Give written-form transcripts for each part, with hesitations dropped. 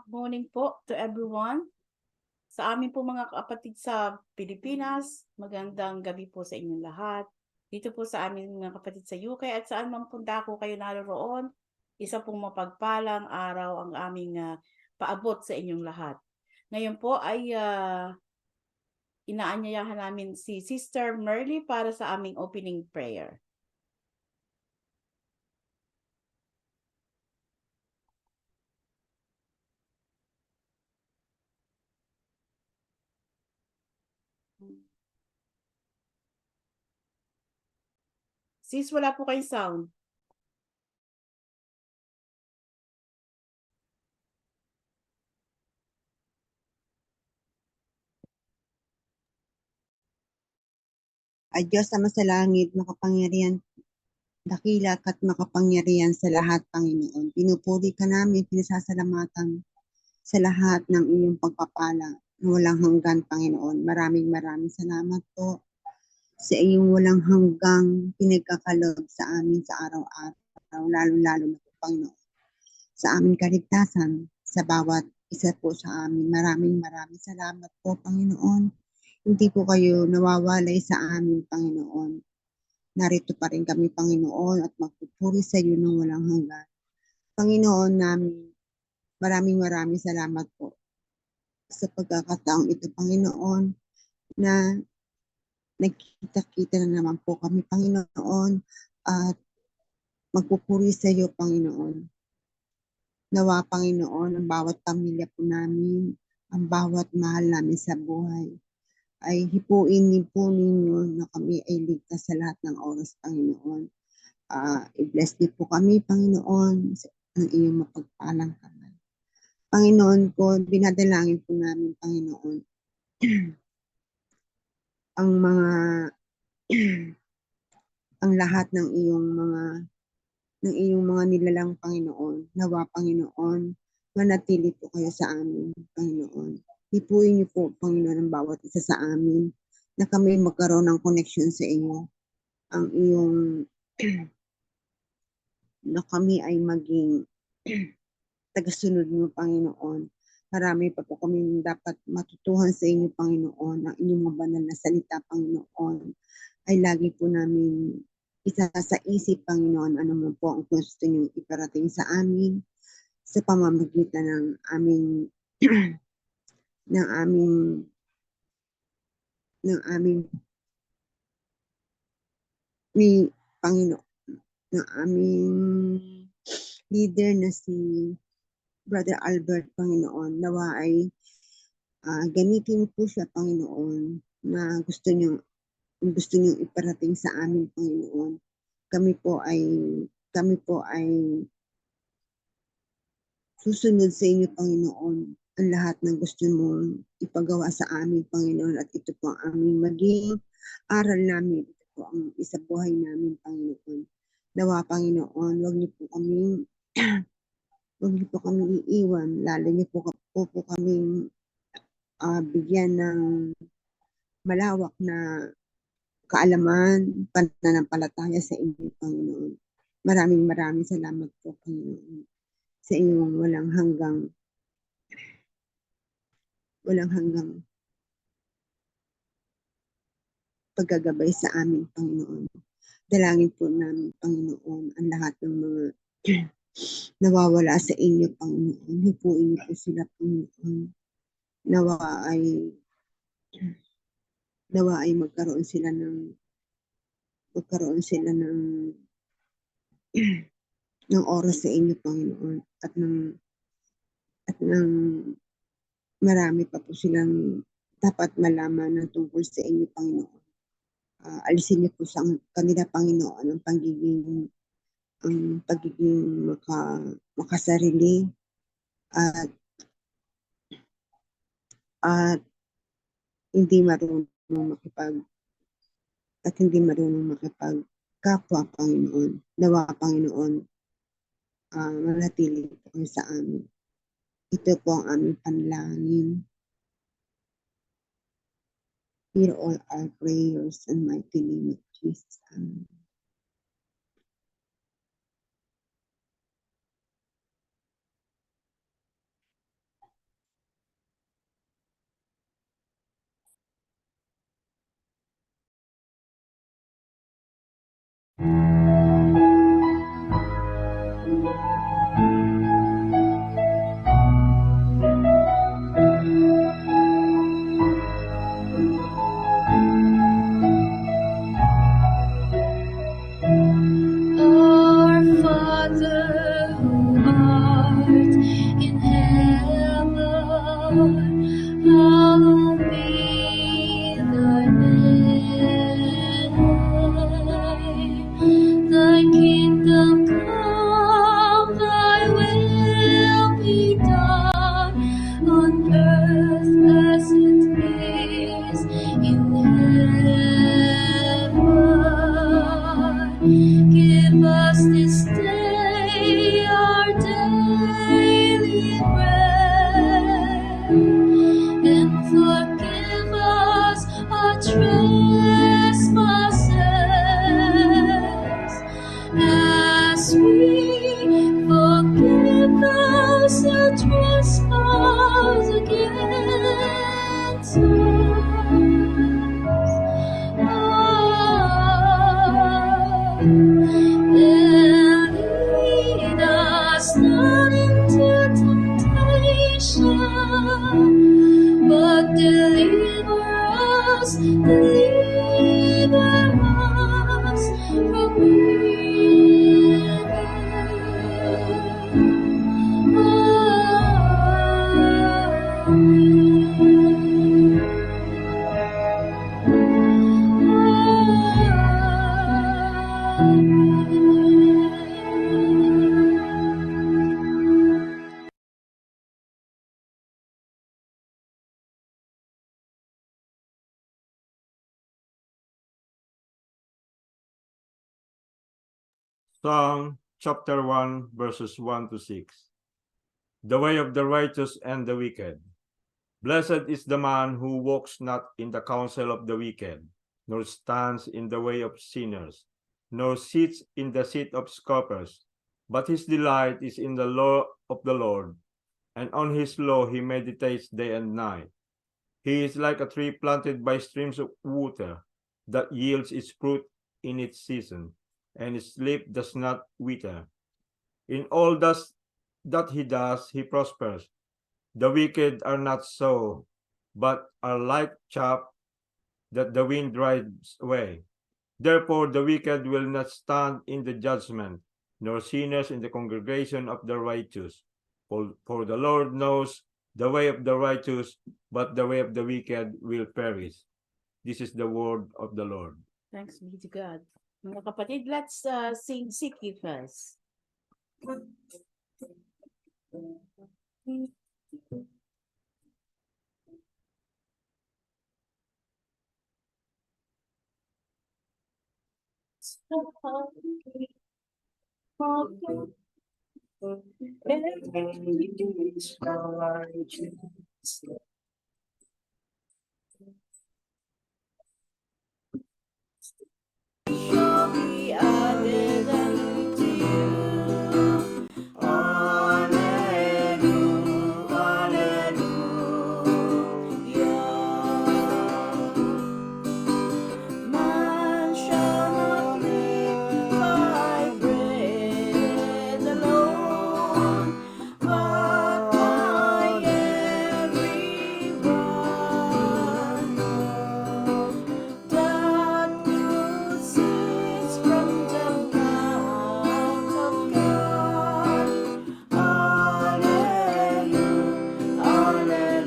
morning po to everyone. Sa amin po mga kapatid sa Pilipinas, magandang gabi po sa inyong lahat. Dito po sa amin mga kapatid sa UK at saan man punta ko kayo naroroon, isa pong mapagpalang araw ang aming paabot sa inyong lahat. Ngayon po ay inaanyayahan namin si Sister Merly para sa aming opening prayer. Sis, wala po kayong sound. Ay Diyos na sa langit, makapangyarihan, dakila at makapangyarihan sa lahat, Panginoon. Pinupuri ka namin, pinasasalamatan sa lahat ng iyong pagpapala na walang hanggan, Panginoon. Maraming salamat po sa iyong walang hanggang pinagkakalob sa amin sa araw-araw, lalo-lalo na po, Panginoon, sa aming kaligtasan, sa bawat isa po sa amin. Maraming salamat po, Panginoon. Hindi po kayo nawawalay sa amin, Panginoon. Narito pa rin kami, Panginoon, at magpupuri sa iyo ng walang hanggan. Panginoon namin, maraming salamat po sa pagkakataong ito, Panginoon, na nagkita-kita na naman po kami, Panginoon, at magpupuri sa iyo, Panginoon. Nawa, Panginoon, ang bawat pamilya po namin, ang bawat mahal namin sa buhay, ay hipuin niyo po ninyo na kami ay ligtas sa lahat ng oras, Panginoon. I-bless niyo po kami, Panginoon, ng iyong mapagpalang kamay. Panginoon ko, binadalangin po namin, Panginoon, ang mga ang lahat ng iyong mga nilalang, Panginoon. Nawa, Panginoon, manatili po kayo sa amin, Panginoon. Hipuin niyo po, Panginoon, ang bawat isa sa amin na kami magkaroon ng connection sa iyo. Ang iyong na kami ay maging tagasunod mo, Panginoon. Marami pa po kami dapat matutuhan sa inyo, Panginoon. Ang inyong mga banal na salita, Panginoon, ay lagi po namin isa sa isip, Panginoon, ano mo po ang gusto niyong iparating sa amin sa pamamagitan ng aming ng aming ni Panginoon, ng aming leader na si Brother Albert, Panginoon. Nawa ay gamitin po siya, Panginoon, na gusto niyong iparating sa amin, Panginoon. Kami po ay susunod sa inyo, Panginoon, ang lahat ng gusto mo ipagawa sa amin, Panginoon, at ito po ang aming maging aral namin. Ito po ang isabuhay namin, Panginoon. Nawa, Panginoon, huwag niyo po kami iiwan, lalo niyo po kami bigyan ng malawak na kaalaman, pananampalataya sa inyo, Panginoon. Maraming salamat po, Panginoon, sa inyong walang hanggang paggagabay sa amin, Panginoon. Dalangin po namin, Panginoon, ang lahat ng mga nawawala sa inyo, Panginoon. Hipuin niyo po sila, Panginoon. Nawa ay magkaroon sila ng ng oras sa inyo, Panginoon, at ng marami pa po silang dapat malaman ng tungkol sa inyo, Panginoon. Alisin niyo po sa kanila, Panginoon, ang pagiging makasarili at hindi marunong makipagkapwa, Panginoon. Nawa, Panginoon, manatili po kayo sa amin. Ito po ang aming panalangin. Hear all our prayers in mighty name of Jesus. Amen. Our Father who art in heaven, hallowed be thy name. Thy kingdom come, thy will be done on earth as it is in heaven. Give us this day our daily bread, and forgive us our trespasses, as we forgive those who trespass against us. And lead us not into temptation, but deliver us from Psalm chapter 1, verses 1 to 6. The way of the righteous and the wicked. Blessed is the man who walks not in the counsel of the wicked, nor stands in the way of sinners, nor sits in the seat of scoffers. But his delight is in the law of the Lord, and on his law he meditates day and night. He is like a tree planted by streams of water, that yields its fruit in its season, and its leaf does not wither. In all that he does, he prospers. The wicked are not so, but are like chaff that the wind drives away. Therefore the wicked will not stand in the judgment, nor sinners in the congregation of the righteous. For the Lord knows the way of the righteous, but the way of the wicked will perish. This is the word of the Lord. Thanks be to God. Mga kapatid, let's sing Seek Ye First. Shall be added unto you. Alleluia, alleluia. Man shall not live by bread alone, but by every word that proceeds from the mouth of God. Alleluia, alleluia.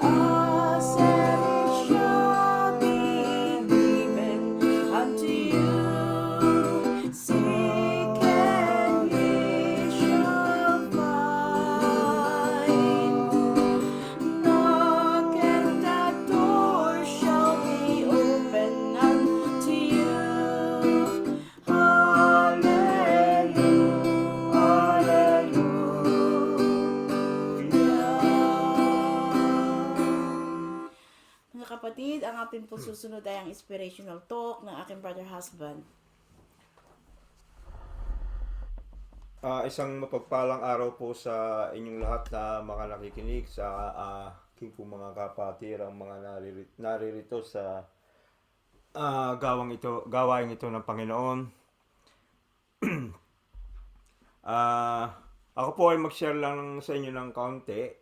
As it shall be given unto you, seek and ye shall find. Knock and the door shall be opened unto you. Hallelujah. Mga kapatid, ang ating po susunod ay ang inspirational talk ng aking brother husband. Isang mapagpalang araw po sa inyong lahat na mga nakikinig sa aking po mga kapatirang mga naririto sa gawain ito ng Panginoon. Ako po ay mag-share lang sa inyo ng kaunti,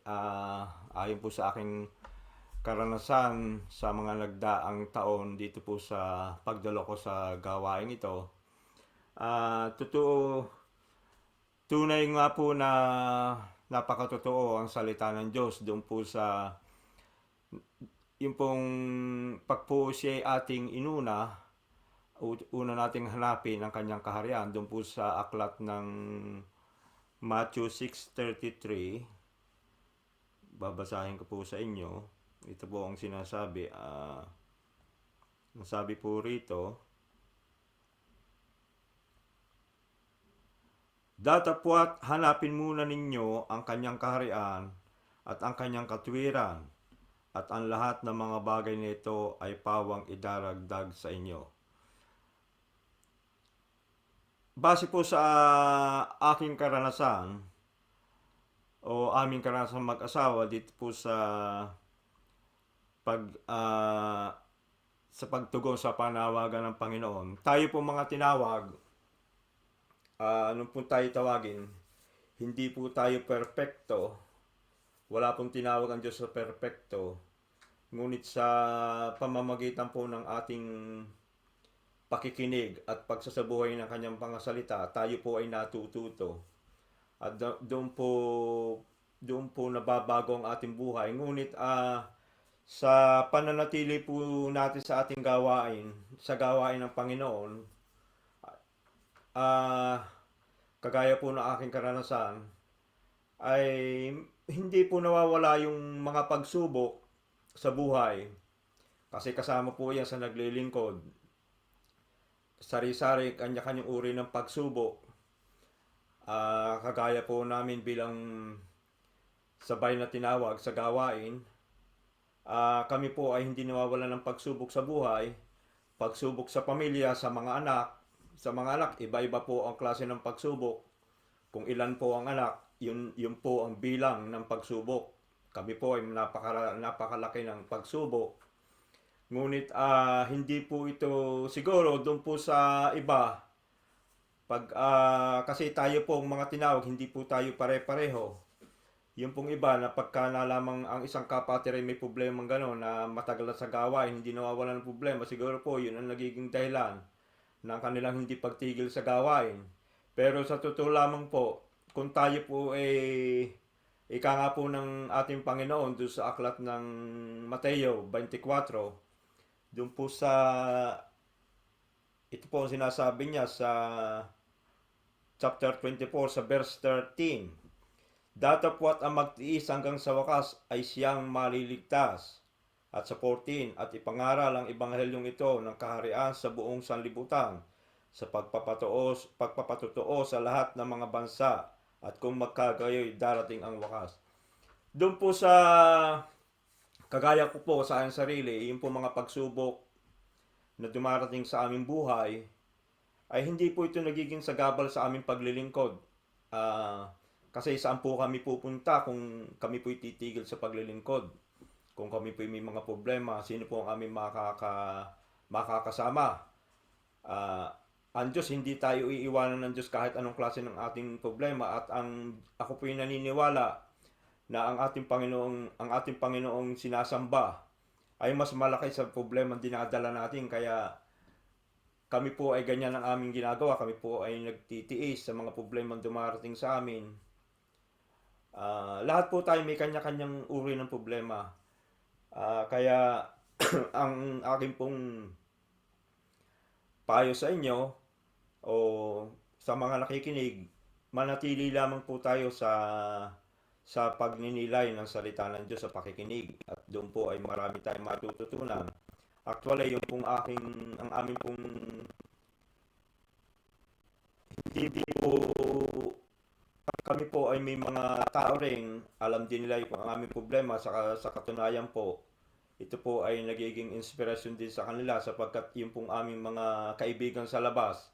ayon po sa aking karanasan sa mga nagdaang taon dito po sa pagdalo ko sa gawain ito. Tunay nga po na napakatotoo ang salita ng Diyos doon po sa yung pong pagpo siya ating una nating hanapin ang kanyang kaharian doon po sa aklat ng Matthew 6:33. Babasahin ko po sa inyo. Ito po ang sinasabi. Ang sabi po rito, datapwat hanapin muna ninyo ang kanyang kaharian at ang kanyang katuwiran, at ang lahat ng mga bagay nito ay pawang idaragdag sa inyo. Base po sa aking karanasan o aming karanasan mag-asawa dito po sa pagtugon sa panawagan ng Panginoon, tayo po mga tinawag, nung po tayo tawagin, hindi po tayo perpekto. Wala pong tinawag ang Diyos sa perpekto. Ngunit sa pamamagitan po ng ating pakikinig at pagsasabuhay ng kanyang pangasalita, tayo po ay natututo. At doon po nababago ang ating buhay. Ngunit sa pananatili po natin sa ating gawain, sa gawain ng Panginoon, kagaya po ng aking karanasan, ay hindi po nawawala yung mga pagsubok sa buhay. Kasi kasama po yan sa naglilingkod. Sari-sari, kanya-kanyang uri ng pagsubok. Kagaya po namin bilang sabay na tinawag sa gawain, kami po ay hindi nawawala ng pagsubok sa buhay. Pagsubok sa pamilya, sa mga anak. Sa mga anak, iba-iba po ang klase ng pagsubok. Kung ilan po ang anak, yun po ang bilang ng pagsubok. Kami po ay napakalaki ng pagsubok. Ngunit hindi po ito siguro doon po sa iba. Kasi tayo po mga tinawag, hindi po tayo pare-pareho. Yung pong iba na pagka nalamang ang isang kapatid ay may problema gano'n na matagal na sa gawain, hindi nawawala ng problema, siguro po yun ang nagiging dahilan ng kanilang hindi pagtigil sa gawain. Pero sa totoo lamang po, kung tayo po ika nga po ng ating Panginoon doon sa aklat ng Mateo 24, doon po sa ito po ang sinasabi niya sa chapter 24 sa verse 13. Datapwat ang magtiis hanggang sa wakas ay siyang maliligtas. At sa 14, at ipangaral ang ebanghelyong ito ng kaharian sa buong sanlibutan sa pagpapatotoo sa lahat ng mga bansa, at kung magkagayoy darating ang wakas. Doon po sa kagaya ko po sa aking sarili, yung po mga pagsubok na dumarating sa aming buhay, ay hindi po ito nagiging sagabal sa aming paglilingkod. Kasi saan po kami pupunta kung kami po titigil sa paglilingkod? Kung kami po may mga problema, sino po ang aming makakasama? Ang Diyos, hindi tayo iiwanan ng Diyos kahit anong klase ng ating problema. At ako po yung naniniwala na ang ating Panginoong sinasamba ay mas malaki sa problema dinadala natin. Kaya kami po ay ganyan ang aming ginagawa. Kami po ay nagtitiis sa mga problema dumarating sa amin. Lahat po tayo may kanya-kanyang uri ng problema. Kaya ang aking pong payo sa inyo o sa mga nakikinig, manatili lamang po tayo sa pagninilay ng salita ng Diyos sa pakikinig, at doon po ay marami tayong matututunan. Actually, ang aming pong hindi po kami po ay may mga tao ring alam din nila yung aming problema. Sa katunayan po, ito po ay nagiging inspirasyon din sa kanila, sapagkat yung pong aming mga kaibigan sa labas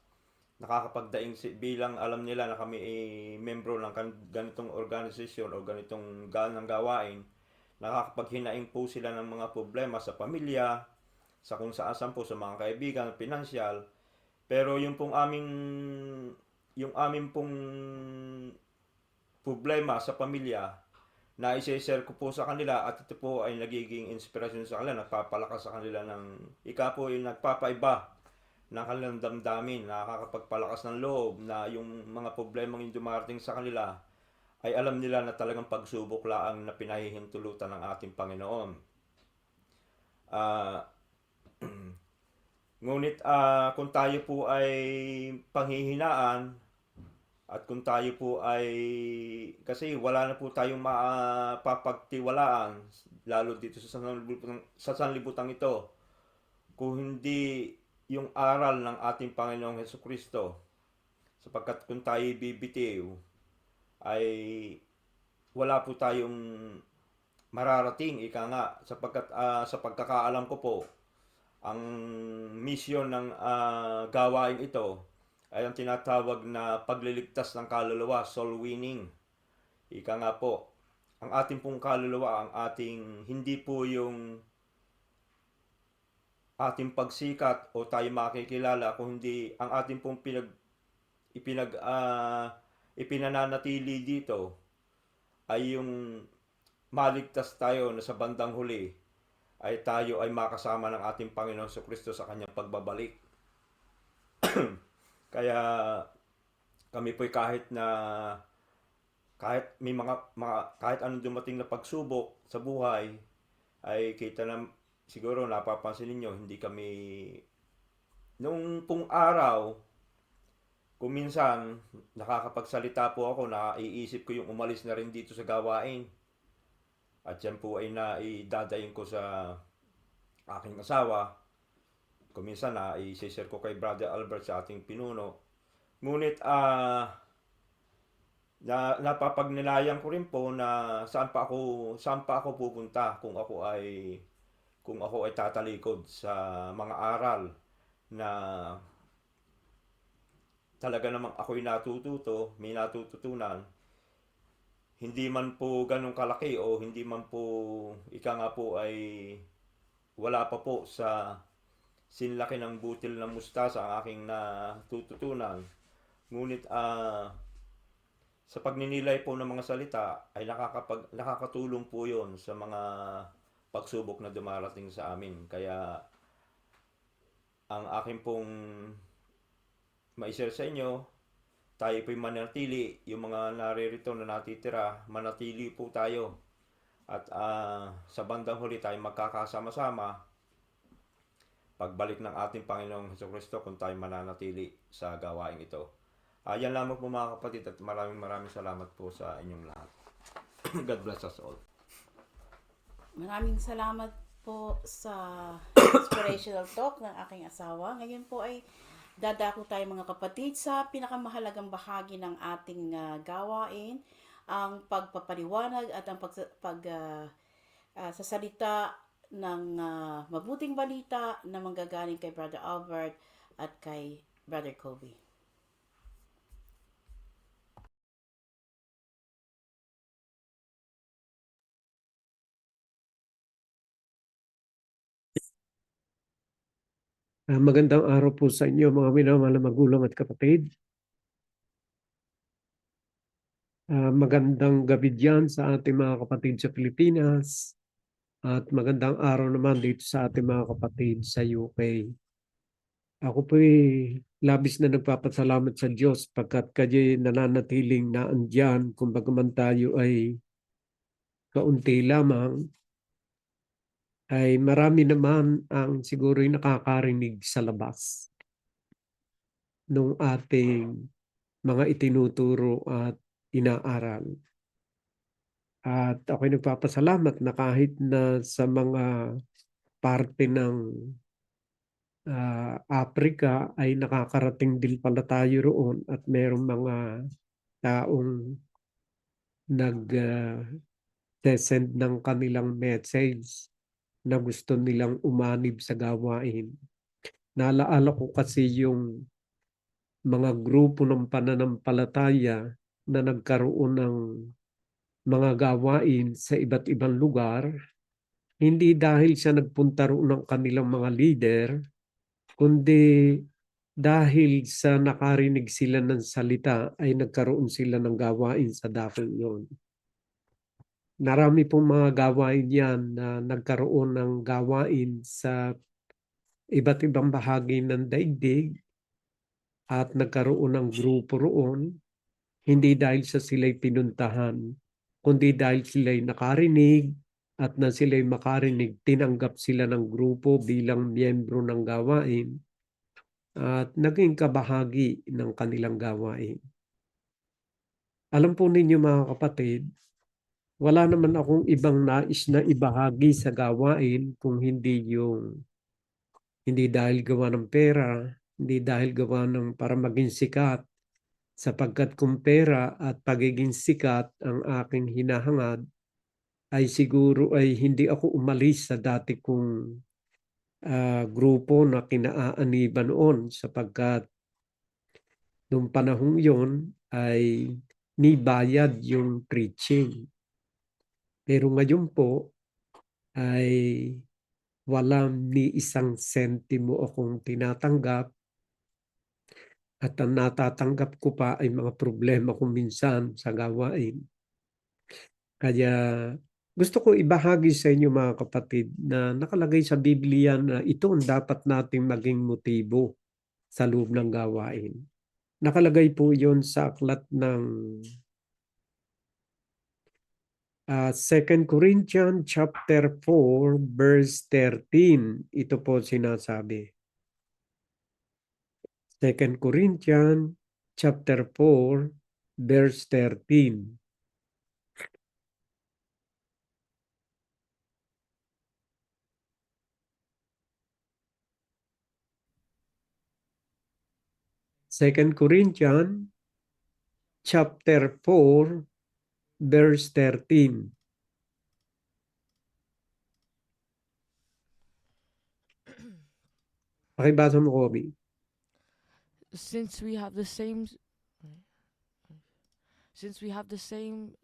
nakakapagdaing bilang alam nila na kami ay membro ng ganitong organisasyon o ganitong gawain, nakakapaghinaing po sila ng mga problema sa pamilya, sa kung saan po, sa mga kaibigan, pinansyal. Pero yung aming pong problema sa pamilya, na i-share ko po sa kanila at ito po ay nagiging inspirasyon sa kanila, nagpapalakas sa kanila ng ika po ay nagpapaiba ng kanilang damdamin, nakakapagpalakas ng loob na yung mga problemang yung dumarating sa kanila ay alam nila na talagang pagsubok laang na pinahihintulutan ng ating Panginoon. Ngunit kung tayo po ay panghihinaan at kung tayo po ay, kasi wala na po tayong mapapagtiwalaan, lalo dito sa sanlibutan ito, kung hindi yung aral ng ating Panginoong Hesukristo. Sapagkat kung tayo bibitiw, ay wala po tayong mararating, ika nga, sapagkat sa pagkakaalam ko po, ang misyon ng gawain ito ay ang tinatawag na pagliligtas ng kaluluwa, soul winning. Ika nga po, ang ating pong kaluluwa, ang ating, hindi po yung ating pagsikat o tayo makikilala, kung hindi ang ating pong ipinananatili dito ay yung maligtas tayo na sa bandang huli ay tayo ay makasama ng ating Panginoon Jesucristo sa kanyang pagbabalik. Kaya kami po'y kahit may kahit anong dumating na pagsubok sa buhay, ay kita na siguro napapansin niyo, hindi kami nung pong araw, kung minsan nakakapagsalita po ako, naiisip ko yung umalis na rin dito sa gawain. At yan po ay naidadayin ko sa aking asawa. Kung minsan i-share ko kay Brother Albert sa ating pinuno. Ngunit napapagnilayan ko rin po na saan pa ako pupunta kung ako ay tatalikod sa mga aral na talaga namang ako'y may natututunan. Hindi man po ganun kalaki o hindi man po ika nga po ay wala pa po sa sinlaki ng butil ng mustasa ang aking natututunan. Ngunit sa pagninilay po ng mga salita ay nakakatulong po yon sa mga pagsubok na dumarating sa amin. Kaya ang aking pong ma-share sa inyo, tayo po'y manatili, yung mga naririto na natitira, manatili po tayo. At sa bandang huli tayo magkakasama-sama pagbalik ng ating Panginoong Hesukristo kung tayo mananatili sa gawain ito. Yan lamang po mga kapatid, at maraming salamat po sa inyong lahat. God bless us all. Maraming salamat po sa inspirational talk ng aking asawa. Ngayon po ay dadako tayo mga kapatid sa pinakamahalagang bahagi ng ating gawain, ang pagpapaliwanag at ang sasalita ng mabuting balita na manggagaling kay Brother Albert at kay Brother Kobe. Magandang araw po sa inyo mga minamahal na magulang at kapatid. Magandang gabi diyan sa ating mga kapatid sa Pilipinas at magandang araw naman dito sa ating mga kapatid sa UK. Ako po'y labis na nagpapasalamat sa Diyos pagkat kayo'y nananatiling naandyan kung bagaman tayo ay kaunti lamang, ay marami naman ang siguro'y nakakarinig sa labas nung ating mga itinuturo at inaaral. At ako'y nagpapasalamat na kahit na sa mga parte ng Africa ay nakakarating din pala tayo roon at mayroong mga taong nag-send ng kanilang message na gusto nilang umanib sa gawain. Naalaala ko kasi yung mga grupo ng pananampalataya na nagkaroon ng mga gawain sa iba't ibang lugar, hindi dahil sa nagpunta roon ng kanilang mga leader, kundi dahil sa nakarinig sila ng salita ay nagkaroon sila ng gawain sa dakong yun. Marami pong mga gawain yan na nagkaroon ng gawain sa iba't ibang bahagi ng daigdig at nagkaroon ng grupo roon, hindi dahil sa sila'y pinuntahan, kundi dahil sila'y nakarinig at na sila'y makarinig, tinanggap sila ng grupo bilang miyembro ng gawain at naging kabahagi ng kanilang gawain. Alam po ninyo mga kapatid, wala naman akong ibang nais na ibahagi sa gawain kung hindi dahil gawa ng pera, hindi dahil gawa ng para maging sikat, sapagkat kung pera at pagiging sikat ang aking hinahangad, ay siguro ay hindi ako umalis sa dati kong grupo na kinaaaniban noon, sapagkat noong panahong yon ay may bayad yung preaching. Pero ngayon po ay walang ni isang sentimo akong tinatanggap at ang natatanggap ko pa ay mga problema ko minsan sa gawain. Kaya gusto ko ibahagi sa inyo mga kapatid na nakalagay sa Biblia na ito ang dapat nating maging motibo sa loob ng gawain. Nakalagay po yon sa aklat ng 2 Corinthians chapter 4 verse 13. Ito po sinasabi. 2 Corinthians chapter 4 verse 13. Second Corinthians chapter 4 verse 13. Pakibasa mo, Kobe. Since we have the same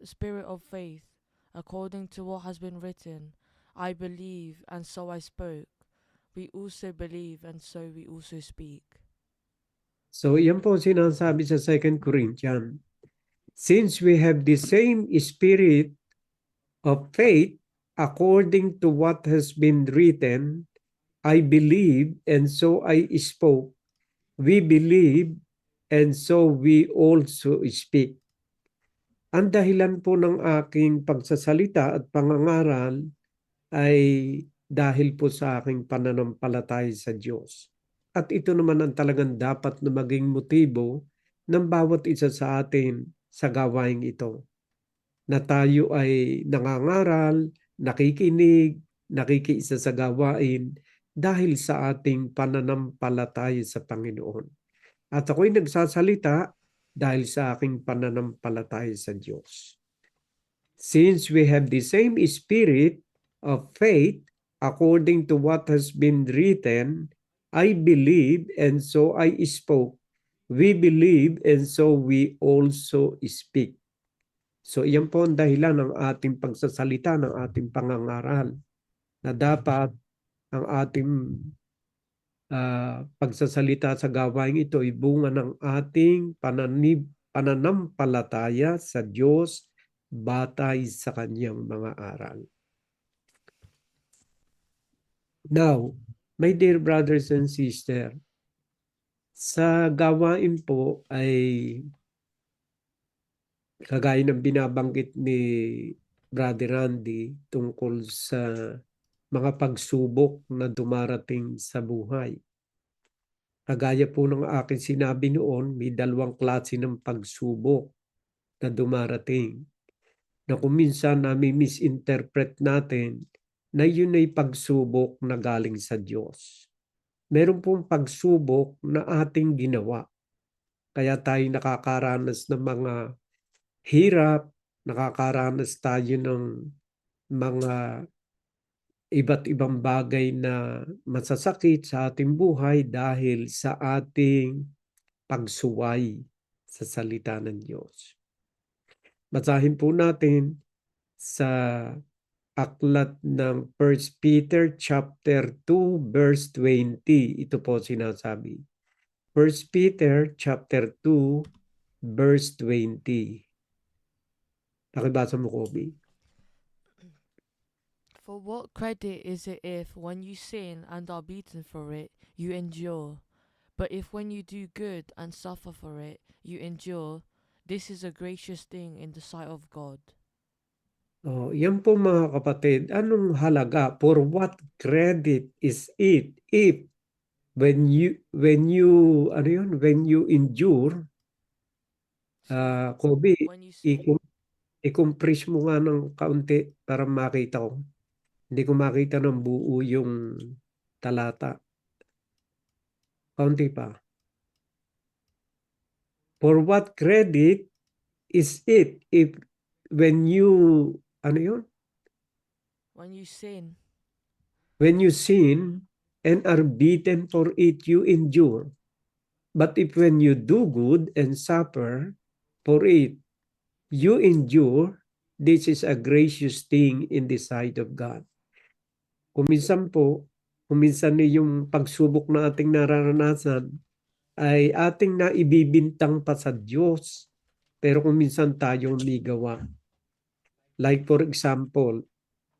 spirit of faith, according to what has been written, I believe and so I spoke. We also believe and so we also speak. So, yan po sinasabi sa 2 Corinthians. Since we have the same spirit of faith, according to what has been written, I believe and so I spoke. We believe and so we also speak. Ang dahilan po ng aking pagsasalita at pangangaral ay dahil po sa aking pananampalataya sa Diyos. At ito naman ang talagang dapat na maging motibo ng bawat isa sa atin sa gawain ito. Na tayo ay nangangaral, nakikinig, nakikiisa sa gawain dahil sa ating pananampalataya sa Panginoon. At ako'y nagsasalita dahil sa aking pananampalataya sa Diyos. Since we have the same spirit of faith, according to what has been written, I believe and so I spoke. We believe and so we also speak. So iyan po ang dahilan ng ating pagsasalita, ng ating pangangaral, na dapat ang ating pagsasalita sa gawain ito ay bunga ng ating pananampalataya sa Diyos batay sa kanyang mga aral. Now, my dear brothers and sisters, sa gawain po ay kagaya ng binabanggit ni Brother Randy tungkol sa mga pagsubok na dumarating sa buhay. Kagaya po ng aking sinabi noon, may dalawang klase ng pagsubok na dumarating. Na kung minsan namin misinterpret natin na yun ay pagsubok na galing sa Diyos. Meron pong pagsubok na ating ginawa. Kaya tayo nakakaranas ng mga hirap, nakakaranas tayo ng mga iba't ibang bagay na masasakit sa ating buhay dahil sa ating pagsuway sa salita ng Diyos. Basahin po natin sa aklat ng 1 Peter chapter 2 verse 20. Ito po sinasabi. 1 Peter chapter 2 verse 20. Pakibasa mo, Kobe. For what credit is it if, when you sin and are beaten for it, you endure? But if when you do good and suffer for it, you endure, this is a gracious thing in the sight of God. Oh, yan po mga kapatid, anong halaga? For what credit is it if when you endure, So, Kobe, when you sin, i-compress mo nga ng kaunti para makita ko. Hindi ko makita ng buo yung talata. Kaunti pa. For what credit is it if when you, ano yun? when you sin When you sin and are beaten for it, you endure. But if when you do good and suffer for it, you endure, this is a gracious thing in the sight of God. Kung minsan yung pagsubok na ating nararanasan ay ating naibibintang pa sa Diyos. Pero kung minsan tayong ligawa. Like for example,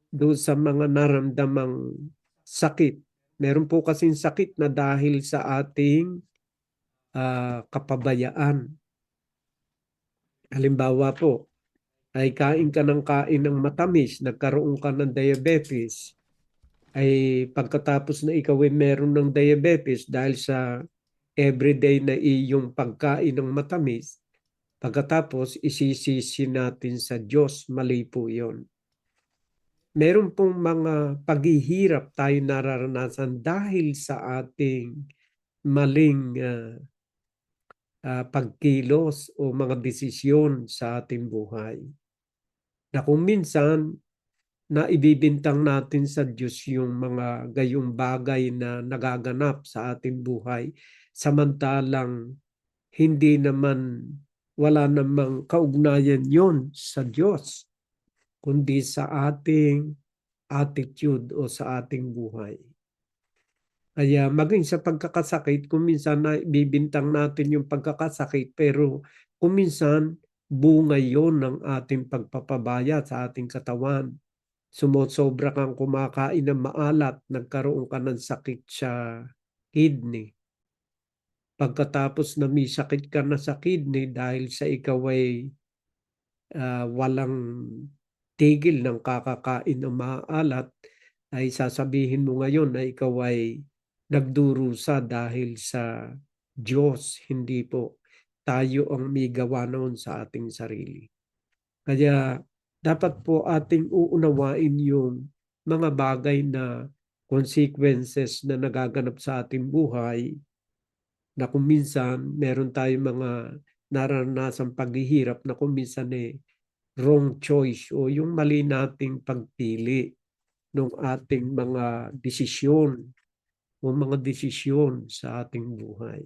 doon sa mga naramdamang sakit. Meron po kasing sakit na dahil sa ating kapabayaan. Halimbawa po, ay kain ka ng matamis, nagkaroon ka ng diabetes, ay pagkatapos na ikaw ay meron ng diabetes dahil sa everyday na iyong pagkain ng matamis, pagkatapos isisisi natin sa Diyos, mali po yun. Meron pong mga paghihirap tayo nararanasan dahil sa ating maling pagkilos o mga desisyon sa ating buhay. Na kung minsan, na ibibintang natin sa Diyos yung mga gayong bagay na nagaganap sa ating buhay, samantalang hindi naman, wala namang kaugnayan yon sa Diyos, kundi sa ating attitude o sa ating buhay. Kaya maging sa pagkakasakit, kung minsan na ibibintang natin yung pagkakasakit, pero kung minsan bunga yon ng ating pagpapabaya sa ating katawan. Sumusobra kang kumakain ng maalat, nagkaroon ka ng sakit sa kidney. Pagkatapos na may sakit ka na sa kidney dahil sa ikaw ay walang tigil ng kakakain ng maalat, ay sasabihin mo ngayon na ikaw ay nagdurusa dahil sa Diyos. Hindi po. Tayo ang may gawa noon sa ating sarili. Kaya dapat po ating uunawain yung mga bagay na consequences na nagaganap sa ating buhay, na kung minsan meron tayong mga naranasang paghihirap na kung minsan wrong choice o yung mali nating pagpili ng ating mga desisyon o mga desisyon sa ating buhay.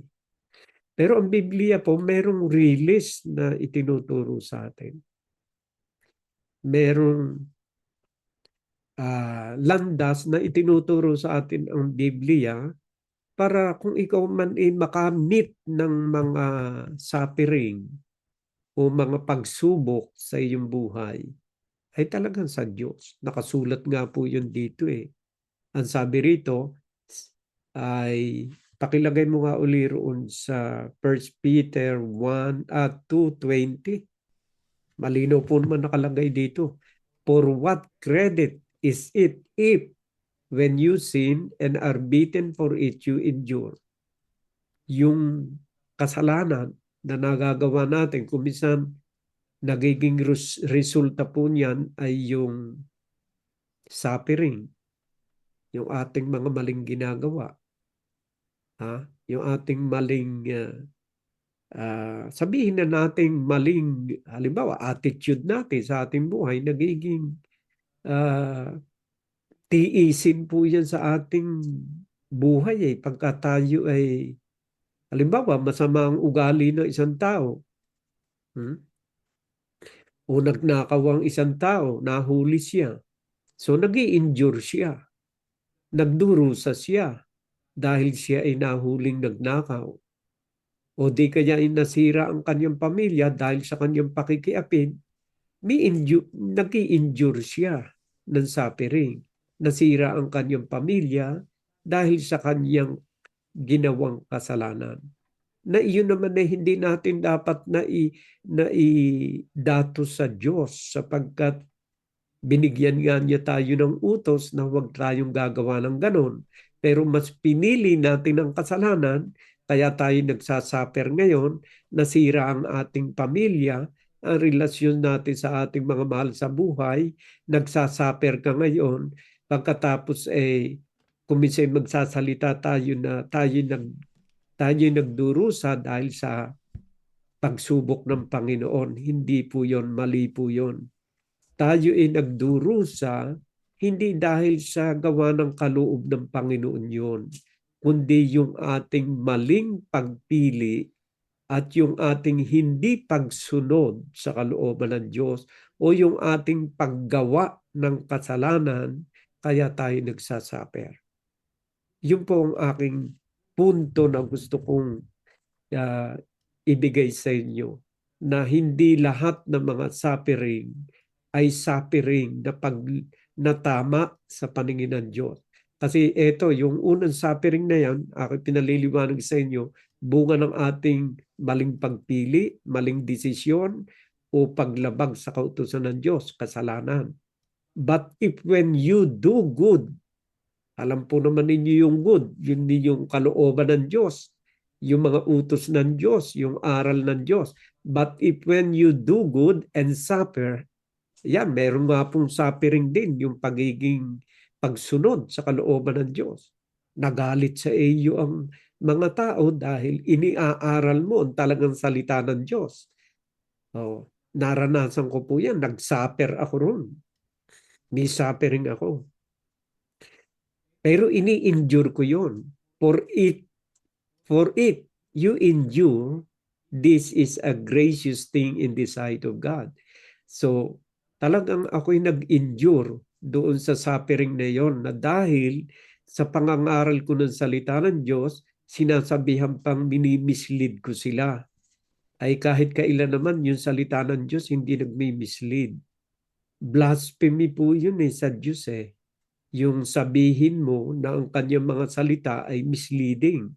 Pero ang Biblia po merong release na itinuturo sa atin. Merong landas na itinuturo sa atin ang Biblia para kung ikaw man ay makamit ng mga suffering o mga pagsubok sa iyong buhay, ay talagang sa Diyos. Nakasulat nga po yun dito eh. Ang sabi rito ay, pakilagay mo nga uli roon sa 1 Peter 2:20. Malinaw po naman nakalagay dito. For what credit is it if when you sin and are beaten for it, you endure? Yung kasalanan na nagagawa natin, kung minsan nagiging resulta po niyan ay yung suffering, yung ating mga maling ginagawa. Yung ating maling, sabihin na nating maling, halimbawa, attitude natin sa ating buhay, nagiging tiisin po yan sa ating buhay pagka tayo ay, halimbawa, masama ang ugali ng isang tao. O nagnakaw ang isang tao, nahuli siya. So nag-i-injure siya. Nagdurusa siya dahil siya ay nahuling nagnakaw. O di kaya ay nasira ang kanyang pamilya dahil sa kanyang pakikiapid, nag-i-injure siya ng suffering. Nasira ang kanyang pamilya dahil sa kanyang ginawang kasalanan. Na iyon naman ay hindi natin dapat naidatos sa Diyos sapagkat binigyan nga niya tayo ng utos na huwag tayong gagawa ng ganon. Pero mas pinili natin ang kasalanan, kaya tayo nagsasaper ngayon, nasira ang ating pamilya, ang relasyon natin sa ating mga mahal sa buhay, nagsasaper ka ngayon, pagkatapos kuminsay magsasalita tayo na tayo nagdurusa dahil sa pagsubok ng Panginoon. Hindi po yon, mali po yon. Tayo ay nagdurusa hindi dahil sa gawa ng kaloob ng Panginoon yon, kundi yung ating maling pagpili at yung ating hindi pagsunod sa kalooban ng Diyos o yung ating paggawa ng kasalanan, kaya tayo nagsasaper. Yun po ang aking punto na gusto kong ibigay sa inyo, na hindi lahat ng mga suffering ay suffering na tama sa paningin ng Diyos. Kasi ito, yung unang suffering na yan, aking pinaliliwanag sa inyo, bunga ng ating maling pagpili, maling desisyon, o paglabag sa kautusan ng Diyos, kasalanan. But if when you do good, alam po naman ninyo yung good, yun din yung kalooban ng Diyos, yung mga utos ng Diyos, yung aral ng Diyos. But if when you do good and suffer, yan, meron nga pong suffering din, yung pagiging pagsunod sa kalooban ng Diyos. Nagalit sa iyo ang mga tao dahil iniaaral mo ang talagang salita ng Diyos. Oh, naranasan ko po yan, nag-suffer ako ron. May suffering ako. Pero ini-endure ko yun. For it you endure, this is a gracious thing in the sight of God. So, talagang ako'y nag-endure doon sa suffering na yon, na dahil sa pangangaral ko ng salita ng Diyos, sinasabihan pang minimislead ko sila. Ay kahit kailan naman yung salita ng Diyos hindi nagmi-mislead. Blasphemy po yun sa Diyos Yung sabihin mo na ang kanyang mga salita ay misleading.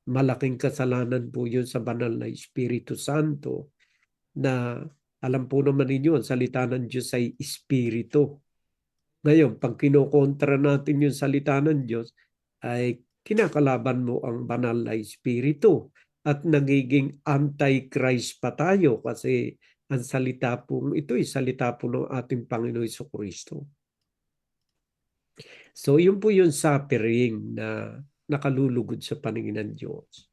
Malaking kasalanan po yun sa banal na Espiritu Santo, na alam po naman ninyo, ang salita ng Diyos ay Espiritu. Ngayon, pag kinokontra natin yung salita ng Diyos, ay kinakalaban mo ang banal na Espiritu. At nagiging anti-Christ pa tayo kasi ang salita po ito ay salita po ng ating Panginoon Jesucristo. So, yun po yung suffering na nakalulugod sa paningin ng Diyos.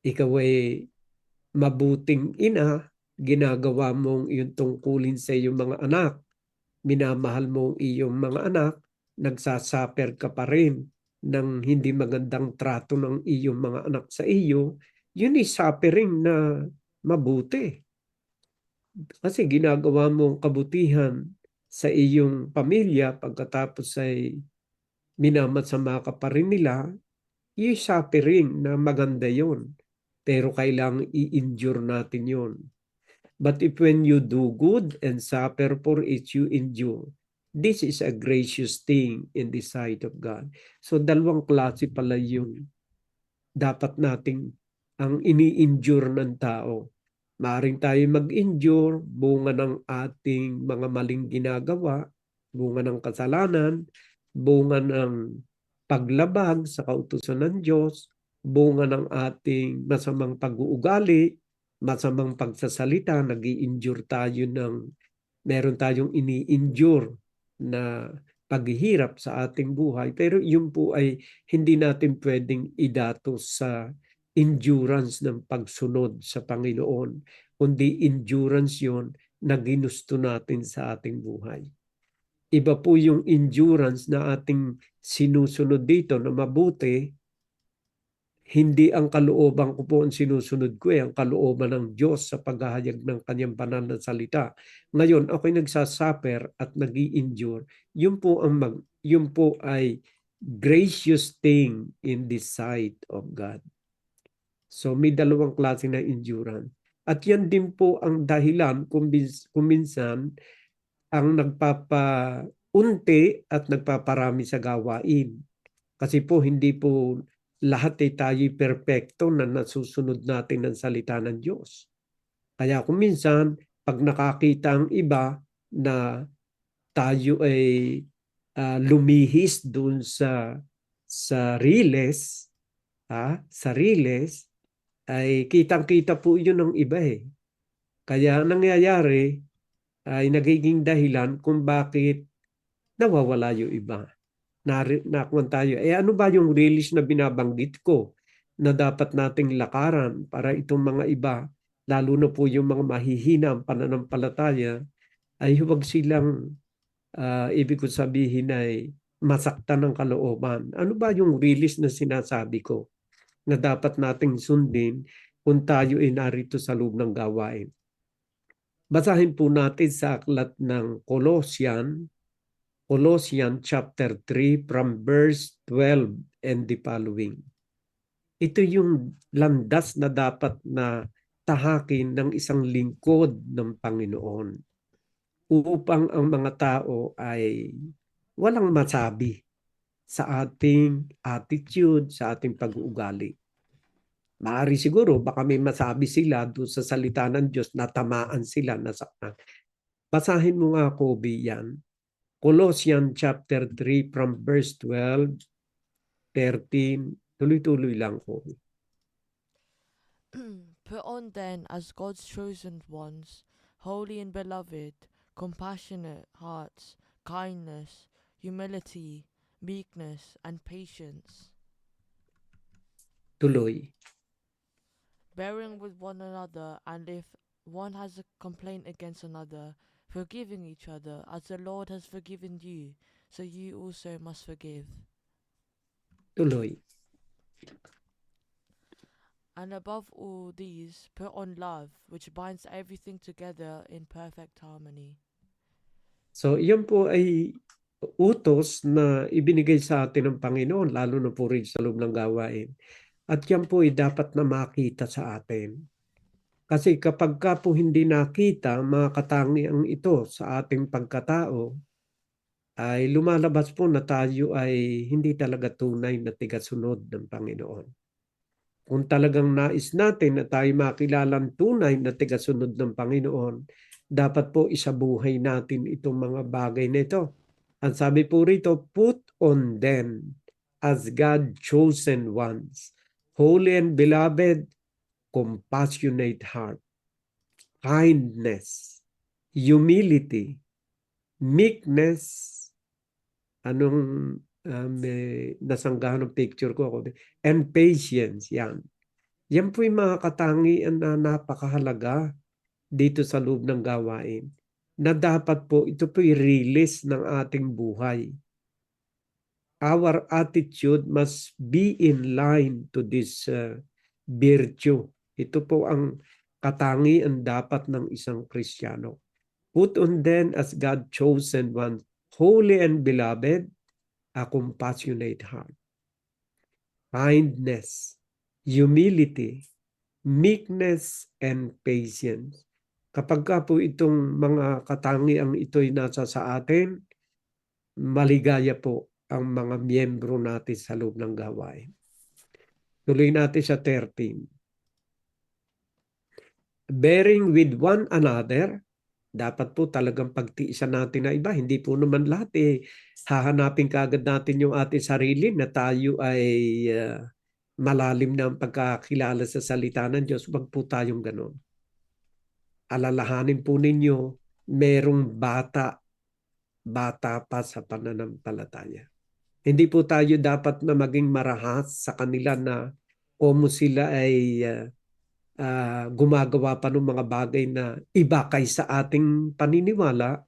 Ikaw ay mabuting ina, ginagawa mong iyong tungkulin sa iyong mga anak, minamahal mo ang iyong mga anak, nagsasaper ka pa rin ng hindi magandang trato ng iyong mga anak sa iyo, yun ay suffering na mabuti. Kasi ginagawa mo ang kabutihan sa iyong pamilya, pagkatapos ay minamasama ka pa rin nila, yung suffering na maganda yun. Pero kailangang i-endure natin yun. But if when you do good and suffer for it, you endure, this is a gracious thing in the sight of God. So dalawang klase pala yung dapat nating ang ini-endure ng tao. Maaring tayo mag-endure bunga ng ating mga maling ginagawa, bunga ng kasalanan, bunga ng paglabag sa kautusan ng Diyos, bunga ng ating masamang pag-uugali, masamang pagsasalita, nag-i-endure tayo meron tayong ini-endure na paghihirap sa ating buhay. Pero yun po ay hindi natin pwedeng idatos sa endurance ng pagsunod sa Panginoon, kundi endurance yun na ginusto natin sa ating buhay. Iba po yung endurance na ating sinusunod dito na mabuti, Hindi ang kalooban ko po ang sinusunod ko, ang kalooban ng Diyos sa paghahayag ng kanyang banal na salita. Ngayon, ako'y nagsasuffer at nag-i-endure. Yun po ay gracious thing in the sight of God. So may dalawang klase na endurance. At yan din po ang dahilan kung minsan ang nagpapaunti at nagpaparami sa gawain. Kasi po hindi po lahat ay tayo perpekto na nasusunod natin ang salita ng Diyos. Kaya kung minsan, pag nakakita ang iba na tayo ay lumihis dun sa riles, ay kitang-kita po yun ng iba eh. Kaya nangyayari ay nagiging dahilan kung bakit nawawala yung iba. Nakuha tayo. Ano ba yung release na binabanggit ko na dapat nating lakaran para itong mga iba, lalo na po yung mga mahihina ang pananampalataya, ay huwag silang, ibig ko sabihin ay masaktan ng kalooban. Ano ba yung release na sinasabi ko na dapat nating sundin kung tayo ay narito sa loob ng gawain? Basahin po natin sa aklat ng Colossians chapter 3 from verse 12 and the following. Ito yung landas na dapat na tahakin ng isang lingkod ng Panginoon upang ang mga tao ay walang masabi sa ating attitude, sa ating pag-uugali. Maaari siguro baka may masabi sila doon sa salita ng Diyos na tamaan sila, nasaktan. Basahin mo nga, Kobe, yan. Colossians chapter 3 from verse 12, 13, tuloy-tuloy lang po. Put on then as God's chosen ones, holy and beloved, compassionate hearts, kindness, humility, meekness, and patience, Tuloy. bearing with one another, and if one has a complaint against another, forgiving each other, as the Lord has forgiven you, so you also must forgive. Tuloy. And above all these, put on love, which binds everything together in perfect harmony. So, iyon po ay utos na ibinigay sa atin ng Panginoon, lalo na po rin sa loob ng gawain. At yan po ay dapat na makita sa atin. Kasi kapag ka po hindi nakita, mga katangiang ito sa ating pagkatao, ay lumalabas po na tayo ay hindi talaga tunay na tigasunod ng Panginoon. Kung talagang nais natin na tayo makilalang tunay na tigasunod ng Panginoon, dapat po isabuhay natin itong mga bagay na ito. Ang sabi po rito, put on them as God chosen ones, holy and beloved, compassionate heart, kindness, humility, meekness, may nasanggahan ng picture ko ako, and patience, yan. Yan po yung mga katangian na napakahalaga dito sa loob ng gawain, na dapat po, ito po yung release ng ating buhay. Our attitude must be in line to this virtue. Ito po ang katangian dapat ng isang Kristiyano. Put on them as God chosen ones, holy and beloved, a compassionate heart, kindness, humility, meekness, and patience. Kapag ka po itong mga katangiang ito'y nasa sa atin, maligaya po ang mga miyembro natin sa loob ng gawain. Tuloy natin sa 13. Bearing with one another, dapat po talagang pagtiisan natin na iba. Hindi po naman lahat hahanapin kaagad natin yung ating sarili na tayo ay malalim na ang pagkakilala sa salita ng Diyos. Huwag po tayong ganon. Alalahanin po ninyo, merong bata pa sa pananampalataya. Hindi po tayo dapat na maging marahas sa kanila na kung sila ay gumagawa pa ng mga bagay na iba kaysa ating paniniwala,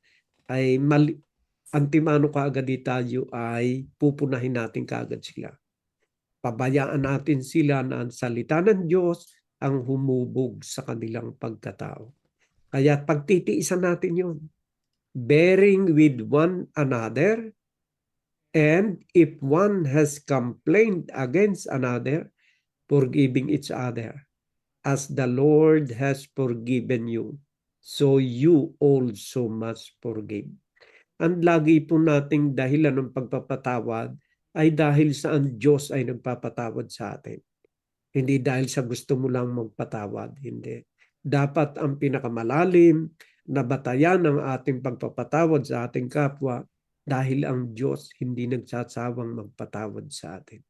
ay antimano kaagad tayo ay pupunahin natin kaagad sila. Pabayaan natin sila na ang salita ng Diyos ang humubog sa kanilang pagkatao. Kaya pagtitiisan natin yun. Bearing with one another, and if one has complained against another, forgiving each other, as the Lord has forgiven you, so you also must forgive. Ang lagi po nating dahilan ng pagpapatawad ay dahil sa ang Diyos ay nagpapatawad sa atin. Hindi dahil sa gusto mo lang magpatawad, hindi. Dapat ang pinakamalalim na batayan ng ating pagpapatawad sa ating kapwa dahil ang Diyos hindi nagsasawang magpatawad sa atin.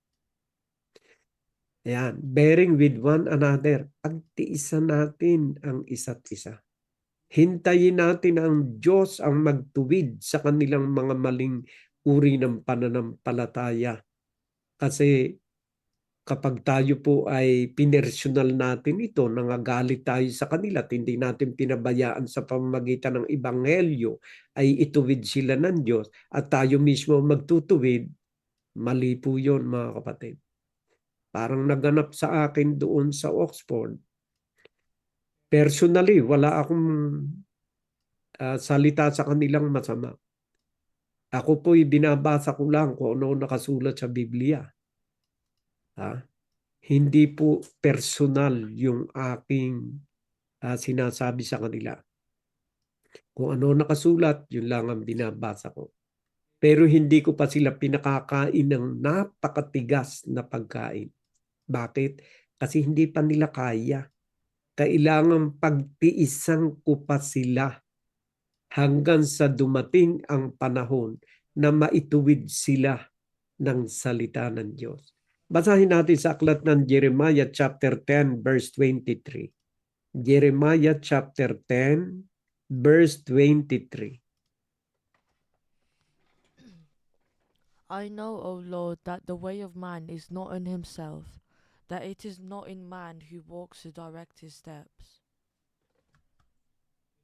Ayan, bearing with one another, pagtiisan natin ang isa't isa. Hintayin natin ang Diyos ang magtuwid sa kanilang mga maling uri ng pananampalataya. Kasi kapag tayo po ay pinersonal natin ito, nangagalit tayo sa kanila at hindi natin pinabayaan sa pamamagitan ng Ebanghelyo, ay ituwid sila ng Diyos at tayo mismo magtutuwid, mali po yun mga kapatid. Parang naganap sa akin doon sa Oxford. Personally, wala akong salita sa kanilang masama. Ako po'y binabasa ko lang kung ano nakasulat sa Biblia. Hindi po personal yung aking sinasabi sa kanila. Kung ano nakasulat, yun lang ang binabasa ko. Pero hindi ko pa sila pinakakain ng napakatigas na pagkain. Bakit? Kasi hindi pa nila kaya. Kailangan pagtiisan ko pa sila hanggang sa dumating ang panahon na maituwid sila ng salita ng Diyos. Basahin natin sa aklat ng Jeremiah chapter 10 verse 23. Jeremiah chapter 10 verse 23. I know, O Lord, that the way of man is not in himself, that it is not in man who walks to direct his steps.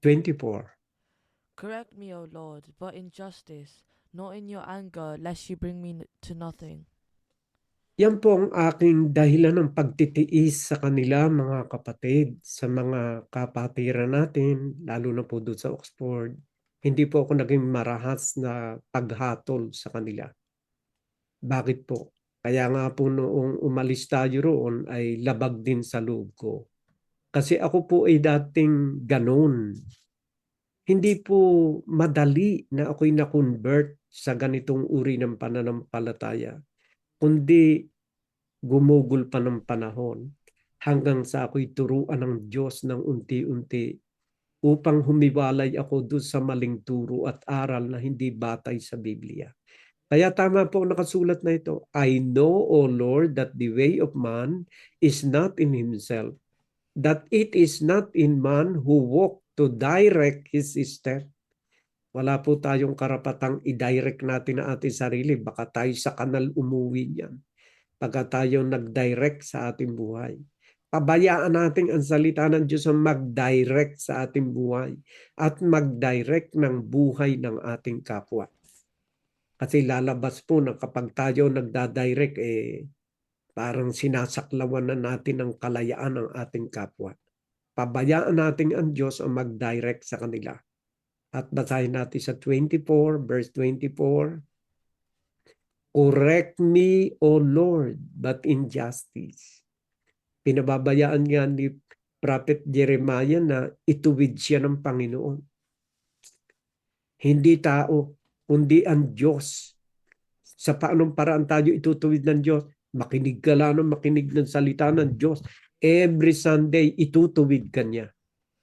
24. Correct me, O Lord, but in justice, not in your anger, lest you bring me to nothing. Yan po ang aking dahilan ng pagtitiis sa kanila, mga kapatid, sa mga kapatiran natin, lalo na po doon sa Oxford. Hindi po ako naging marahas na paghatol sa kanila. Bakit po? Kaya nga po noong umalis tayo roon ay labag din sa loob ko. Kasi ako po ay dating ganun. Hindi po madali na ako'y na-convert sa ganitong uri ng pananampalataya. Kundi gumugol pa ng panahon hanggang sa ako'y turuan ng Diyos ng unti-unti upang humiwalay ako doon sa maling turo at aral na hindi batay sa Biblia. Kaya tama po nakasulat na ito. I know, O Lord, that the way of man is not in himself, that it is not in man who walk to direct his step. Wala po tayong karapatang i-direct natin ang ating sarili. Baka tayo sa kanal umuwi niyan. Pagka tayo nag-direct sa ating buhay. Pabayaan natin ang salita ng Diyos ang mag-direct sa ating buhay at mag-direct ng buhay ng ating kapwa. Kasi lalabas po na kapag tayo nagdadirect, parang sinasaklawan na natin ang kalayaan ng ating kapwa. Pabayaan natin ang Diyos ang mag-direct sa kanila. At basahin natin sa 24, verse 24. Correct me, O Lord, but in justice. Pinababayaan nga ni Prophet Jeremiah na ituwid siya ng Panginoon. Hindi tao, kundi ang Diyos. Sa paanong paraan tayo itutuwid ng Diyos? Makinig ka lang makinig ng salita ng Diyos. Every Sunday, itutuwid ka niya.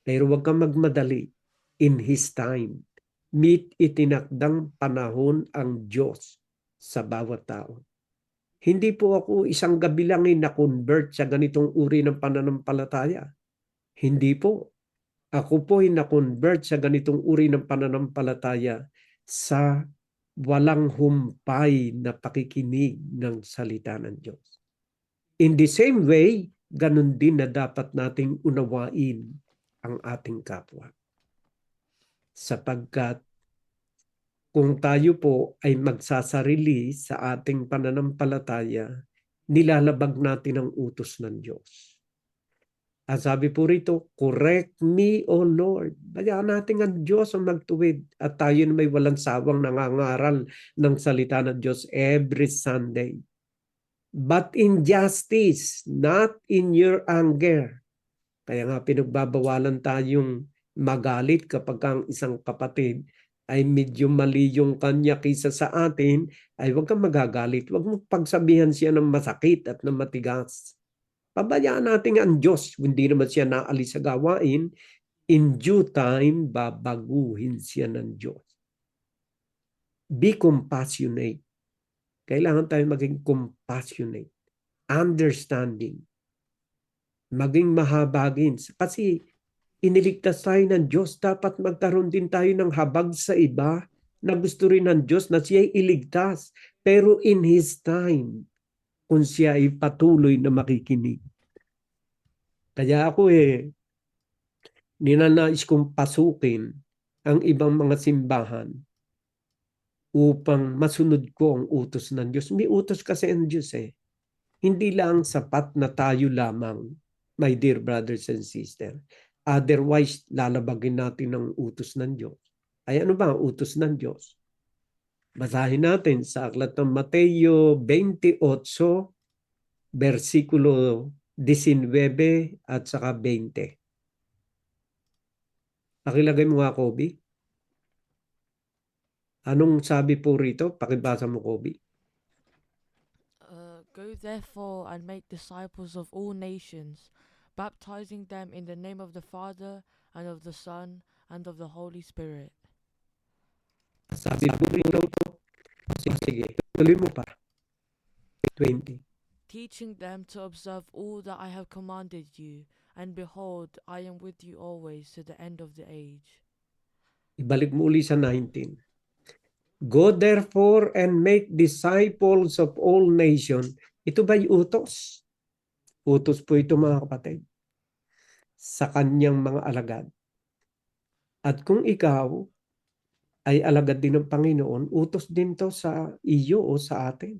Pero huwag kang magmadali. In His time, meet itinakdang panahon ang Diyos sa bawat tao. Hindi po ako isang gabi lang na-convert sa ganitong uri ng pananampalataya. Hindi po. Ako po ay na-convert sa ganitong uri ng pananampalataya sa walang humpay na pakikinig ng salita ng Diyos. In the same way, ganun din na dapat nating unawain ang ating kapwa. Sapagkat kung tayo po ay magsasarili sa ating pananampalataya, nilalabag natin ang utos ng Diyos. Ang sabi po rito, correct me, O Lord. Bayaan natin ang Diyos ang magtuwid at tayo na may walang sawang nangangaral ng salita ng Diyos every Sunday. But in justice, not in your anger. Kaya nga pinagbabawalan tayong magalit kapag ang isang kapatid ay medyo mali yung kanya kaysa sa atin, ay huwag kang magagalit. Huwag mo pagsabihan siya ng masakit at ng matigas. Pabayaan natin ang Diyos. Hindi naman siya naalis sa gawain. In due time, babaguhin siya ng Diyos. Be compassionate. Kailangan tayo maging compassionate. Understanding. Maging mahabagin. Kasi iniligtas tayo ng Diyos. Dapat magkaroon din tayo ng habag sa iba na gusto rin ng Diyos na siya'y iligtas. Pero in His time, kung siya ay patuloy na makikinig. Kaya ako ninanais kong pasukin ang ibang mga simbahan upang masunod ko ang utos ng Diyos. May utos kasi ang Diyos Hindi lang sapat na tayo lamang, my dear brothers and sisters. Otherwise, lalabagin natin ang utos ng Diyos. Ay ano ba ang utos ng Diyos? Basahin natin sa aklat ng Mateo 28, versikulo 19 at saka 20. Pakilagay mo nga, Kobe. Anong sabi po rito? Pakibasa mo, Kobe. Go therefore and make disciples of all nations, baptizing them in the name of the Father and of the Son and of the Holy Spirit. Sabi po rito, sige, tuloy mo pa. 20. Teaching them to observe all that I have commanded you, and behold, I am with you always to the end of the age. Ibalik mo uli sa 19. Go therefore and make disciples of all nations. Ito ba'y utos? Utos po ito, mga kapatid, sa kanyang mga alagad. At kung ikaw ay alagad din ng Panginoon, utos din to sa iyo o sa atin.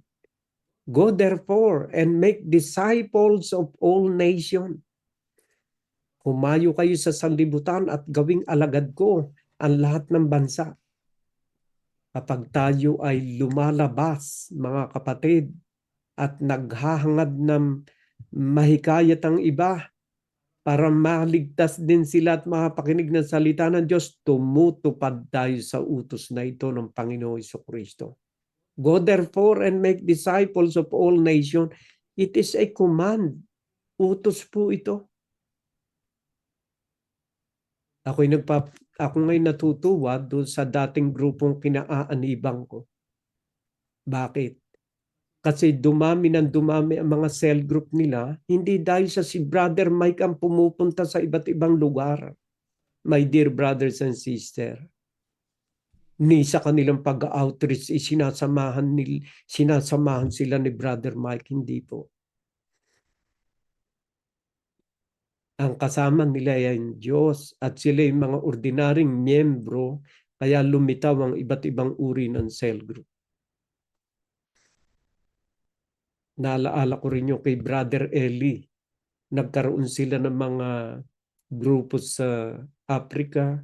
Go therefore and make disciples of all nations. Humayo kayo sa sanlibutan at gawing alagad ko ang lahat ng bansa. Kapag tayo ay lumalabas, mga kapatid, at naghahangad ng mahikayat ang iba para maligtas din sila at makapakinig ng salita ng Diyos, tumutupad tayo sa utos na ito ng Panginoong Jesucristo. Go therefore and make disciples of all nations. It is a command. Utos po ito. Ako ngayon natutuwa doon sa dating grupong kinaaanibang ko. Bakit? Kasi dumami ang mga cell group nila, hindi dahil sa si Brother Mike ang pumupunta sa iba't ibang lugar. My dear brothers and sisters, ni sa kanilang pag-outreach, sinasamahan sila ni Brother Mike, hindi po. Ang kasama nila ay ang Diyos at sila ay mga ordinaryong miyembro, kaya lumitaw ang iba't ibang uri ng cell group. Naalaala ko rin yung kay Brother Eli. Nagkaroon sila ng mga grupo sa Africa.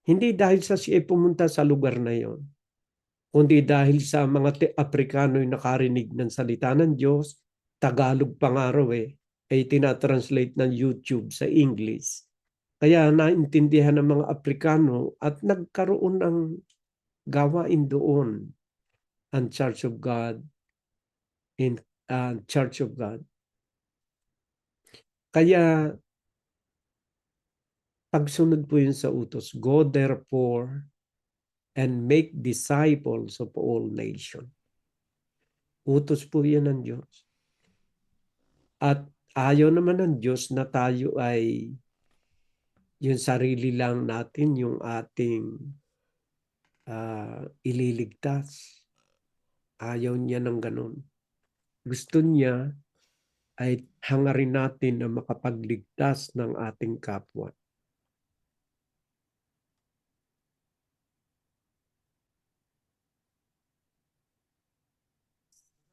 Hindi dahil sa siya pumunta sa lugar na yon, kundi dahil sa mga Afrikano yung nakarinig ng salita ng Diyos. Tagalog pa nga raw ay tinatranslate ng YouTube sa English. Kaya naintindihan ng mga Afrikano at nagkaroon ng gawain doon ang Church of God in Church of God. Kaya pagsunod po yun sa utos, go therefore and make disciples of all nations. Utos po yan ng Diyos. At ayaw naman ng Diyos na tayo ay yung sarili lang natin, yung ating ililigtas. Ayaw niya ng ganun. Gusto niya ay hangarin natin na makapagligtas ng ating kapwa.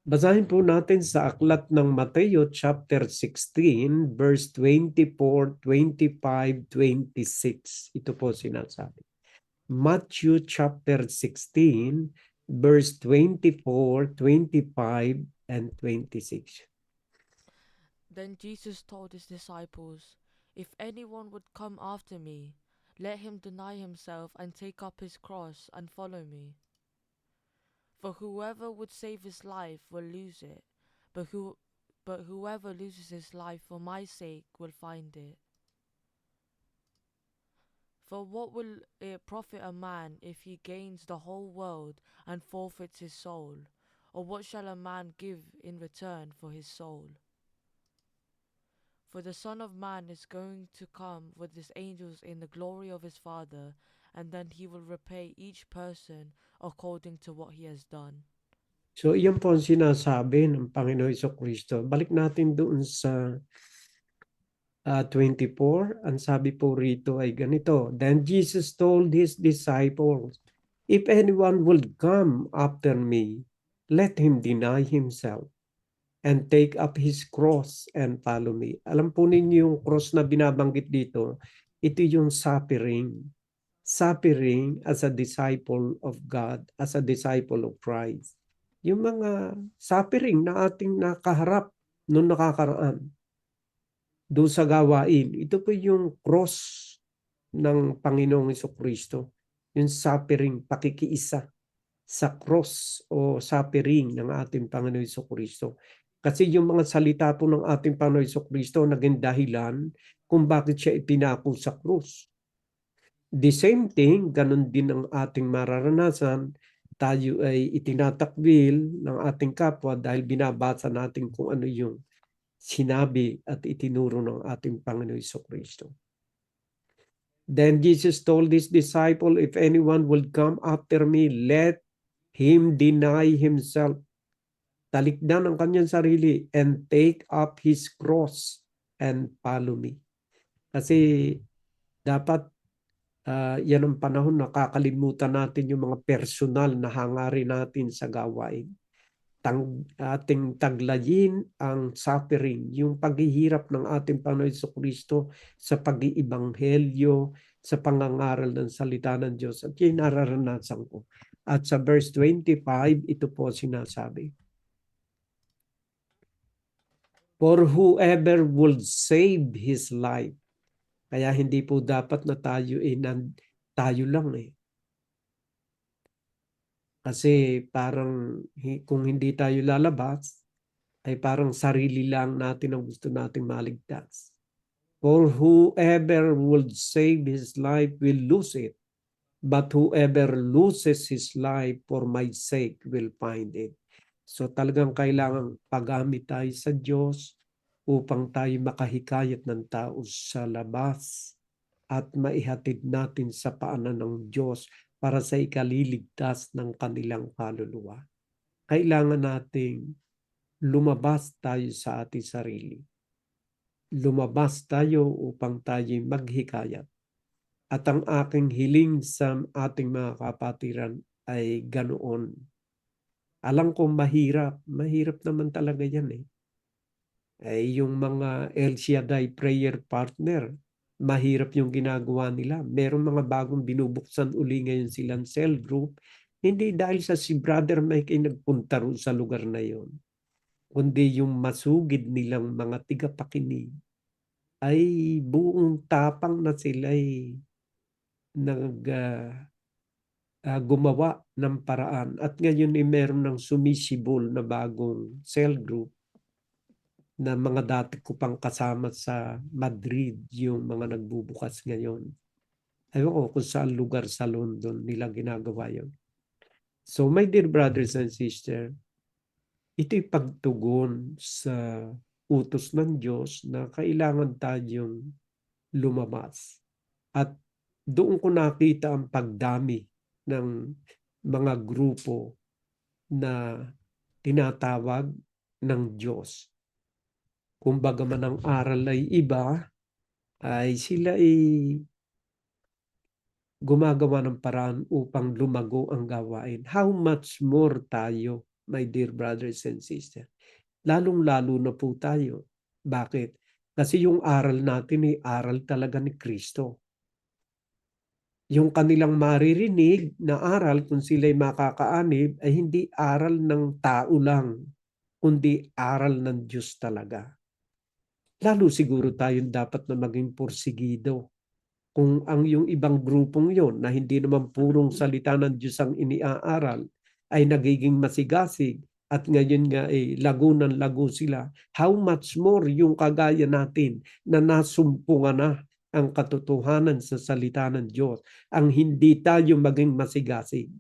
Basahin po natin sa aklat ng Mateo chapter 16 verse 24, 25, 26. Ito po sinasabi. Matthew chapter 16 verse 24, 25, and 26. Then Jesus told his disciples, "If anyone would come after me, let him deny himself and take up his cross and follow me. For whoever would save his life will lose it, but whoever loses his life for my sake will find it. For what will it profit a man if he gains the whole world and forfeits his soul? Or what shall a man give in return for his soul? For the Son of Man is going to come with his angels in the glory of his Father, and then he will repay each person according to what he has done." So iyan po ang sinasabi ng Panginoon Jesucristo. Balik natin doon sa 24. Ang sabi po rito ay ganito. Then Jesus told his disciples, "If anyone will come after me, let him deny himself and take up his cross and follow me." Alam po ninyo yung cross na binabanggit dito, ito yung suffering. Suffering as a disciple of God, as a disciple of Christ. Yung mga suffering na ating nakaharap noong nakakaraan doon sa gawain. Ito po yung cross ng Panginoong Jesucristo. Yung suffering, pakikiisa sa cross o suffering ng ating Panginoong Jesucristo. Kasi yung mga salita po ng ating Panginoong Jesucristo naging dahilan kung bakit siya ipinako sa cross. The same thing, ganun din ang ating mararanasan. Tayo ay itinatakwil ng ating kapwa dahil binabasa natin kung ano yung sinabi at itinuro ng ating Panginoon Jesucristo. Then Jesus told his disciple, "If anyone will come after me, let him deny himself." Talikdan ang kanyang sarili and take up his cross and follow me. Kasi dapat yan ang panahon na kakalimutan natin yung mga personal na hangarin natin sa gawain. Ating taglayin ang suffering, yung paghihirap ng ating Panginoon Jesucristo sa pag-iibanghelyo, sa pangangaral ng salita ng Diyos. At yun nararanasan ko. At sa verse 25, ito po sinasabi. For whoever would save his life. Kaya hindi po dapat na tayo tayo lang eh. Kasi parang kung hindi tayo lalabas, ay parang sarili lang natin ang gusto nating maligtas. For whoever would save his life will lose it. But whoever loses his life for my sake will find it. So talagang kailangan paggamit tayo sa Diyos upang tayo makahikayat ng tao sa labas at maihatid natin sa paanan ng Diyos para sa ikaliligtas ng kanilang kaluluwa. Kailangan nating lumabas tayo sa ating sarili. Lumabas tayo upang tayo maghikayat. At ang aking hiling sa ating mga kapatiran ay ganoon. Alam ko mahirap naman talaga yan eh. Ay yung mga El Shaddai prayer partner, mahirap yung ginagawa nila. Meron mga bagong binubuksan uli ngayon silang cell group, hindi dahil sa si Brother Mike ay nagpunta ron sa lugar na yon, kundi yung masugid nilang mga tigapakinig ay buong tapang na sila ay gumawa ng paraan. At ngayon ay meron ng sumisibol na bagong cell group na mga dati ko pang kasama sa Madrid, yung mga nagbubukas ngayon. Ayaw ko kung saan lugar sa London nila ginagawa yun. So my dear brothers and sisters, ito'y pagtugon sa utos ng Diyos na kailangan tayong lumabas. At doon ko nakita ang pagdami ng mga grupo na tinatawag ng Diyos. Kumbaga man ang aral ay iba, ay sila ay gumagawa ng paraan upang lumago ang gawain. How much more tayo my dear brothers and sisters. Lalong-lalo na po tayo. Bakit? Kasi yung aral natin ay aral talaga ni Kristo. Yung kanilang maririnig na aral kung sila'y makakaanib ay hindi aral ng tao lang, kundi aral ng Diyos talaga. Lalo siguro tayong dapat na maging porsigido. Kung ang yung ibang grupong yon na hindi naman purong salita ng Diyos ang iniaaral ay nagiging masigasig at ngayon nga ay lago ng lago sila, how much more yung kagaya natin na nasumpungan na ang katotohanan sa salita ng Diyos, ang hindi tayo maging masigasig.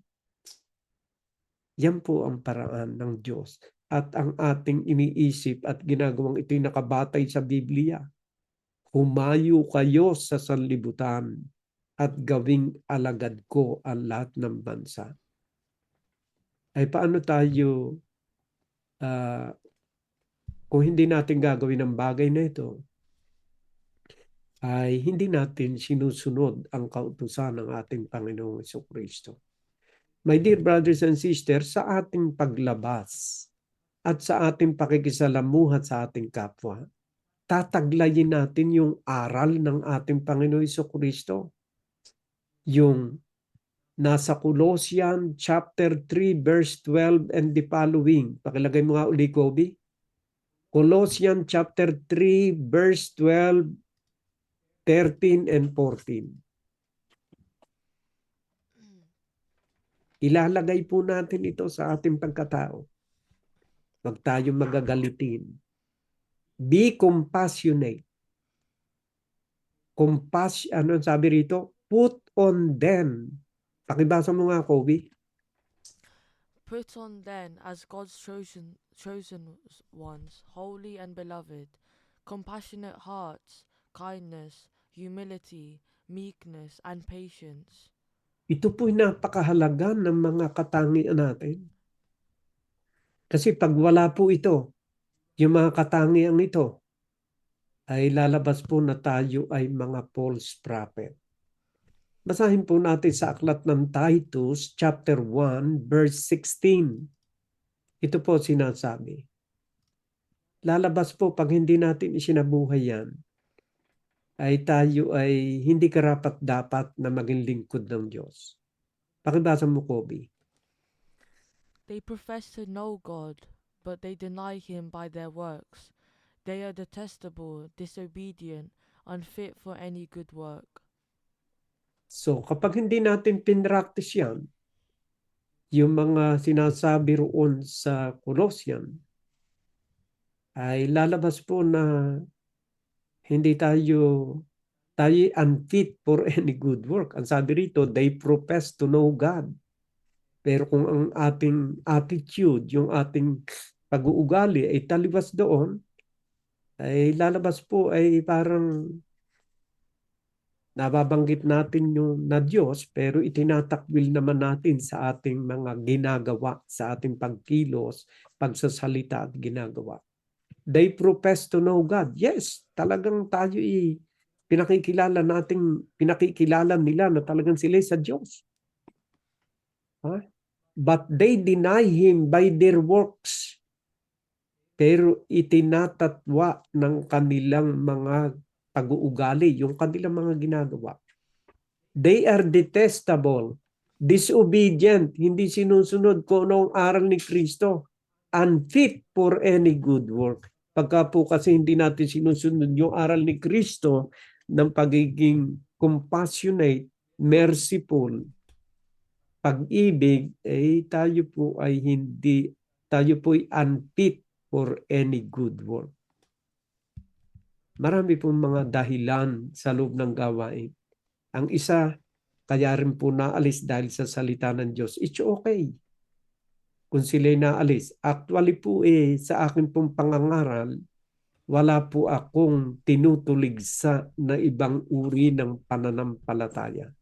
Yan po ang paraan ng Diyos at ang ating iniisip at ginagawang ito'y nakabatay sa Biblia. Humayo kayo sa sanlibutan at gawing alagad ko ang lahat ng bansa. Ay paano tayo kung hindi natin gagawin ang bagay na ito, ay hindi natin sinusunod ang kautusan ng ating Panginoong Jesucristo. My dear brothers and sisters, sa ating paglabas at sa ating pakikisalamuhat sa ating kapwa, tataglayin natin yung aral ng ating Panginoong Jesucristo. Yung nasa Colossians chapter 3 verse 12 and the following. Pakilagay mo nga uli, Kobe. Colossians chapter 3 verse 12, 13 and 14. Ilalagay po natin ito sa ating pagkatao. Huwag tayong magagalitin. Be compassionate. Ano sabi rito? Put on them. Pakibasa mo nga, Kobe. Put on then as God's chosen ones, holy and beloved, compassionate hearts, kindness, humility, meekness, and patience. Ito po'y napakahalaga ng mga katangian natin. Kasi pag wala po ito, yung mga katangian ito, ay lalabas po na tayo ay mga false prophet. Basahin po natin sa aklat ng Titus, chapter 1, verse 16. Ito po sinasabi. Lalabas po pag hindi natin isinabuhay yan, ay tayo ay hindi karapat-dapat na maging lingkod ng Diyos. Pakibasa mo, Kobe. They profess to know God, but they deny Him by their works. They are detestable, disobedient, unfit for any good work. So kapag hindi natin pinractice yan, yung mga sinasabi roon sa Colossian, ay lalabas po na hindi tayo unfit for any good work. Ang sabi rito, they profess to know God. Pero kung ang ating attitude, yung ating pag-uugali ay taliwas doon, ay lalabas po ay parang nababanggit natin yung na Diyos, pero itinatakwil naman natin sa ating mga ginagawa, sa ating pagkilos, pagsasalita at ginagawa. They profess to know God. Yes, talagang tayo pinakikilala nila na talagang sila sa Diyos. But they deny Him by their works. Pero itinatatwa ng kanilang mga pag-uugali, yung kanilang mga ginagawa. They are detestable, disobedient, hindi sinusunod kung anong aral ni Kristo, unfit for any good work. Pagka po kasi hindi natin sinusunod yung aral ni Kristo ng pagiging compassionate, merciful, pag-ibig, tayo po ay unfit for any good work. Marami pong mga dahilan sa loob ng gawain. Ang isa, kaya rin po naalis dahil sa salita ng Diyos. It's okay kung sila'y naalis. Actually po sa akin pong pangangaral, wala po akong tinutuligsa na ibang uri ng pananampalataya.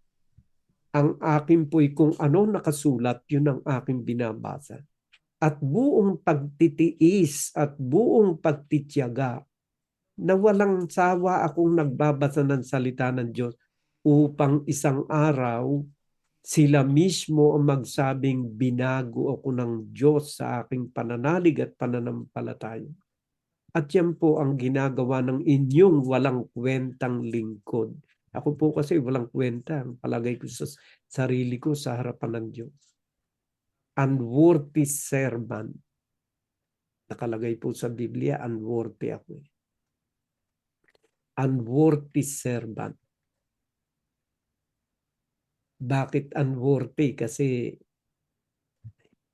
Ang akin po'y kung ano nakasulat, yun ang aking binabasa. At buong pagtitiis at buong pagtitiyaga na walang sawa akong nagbabasa ng salita ng Diyos upang isang araw Sila mismo ang magsabing binago ako ng Diyos sa aking pananalig at pananampalataya. At yan po ang ginagawa ng inyong walang kwentang lingkod. Ako po kasi walang kwenta. Ang palagay ko sa sarili ko sa harapan ng Diyos. Unworthy servant. Nakalagay po sa Biblia, unworthy ako. Unworthy servant. Bakit unworthy? Kasi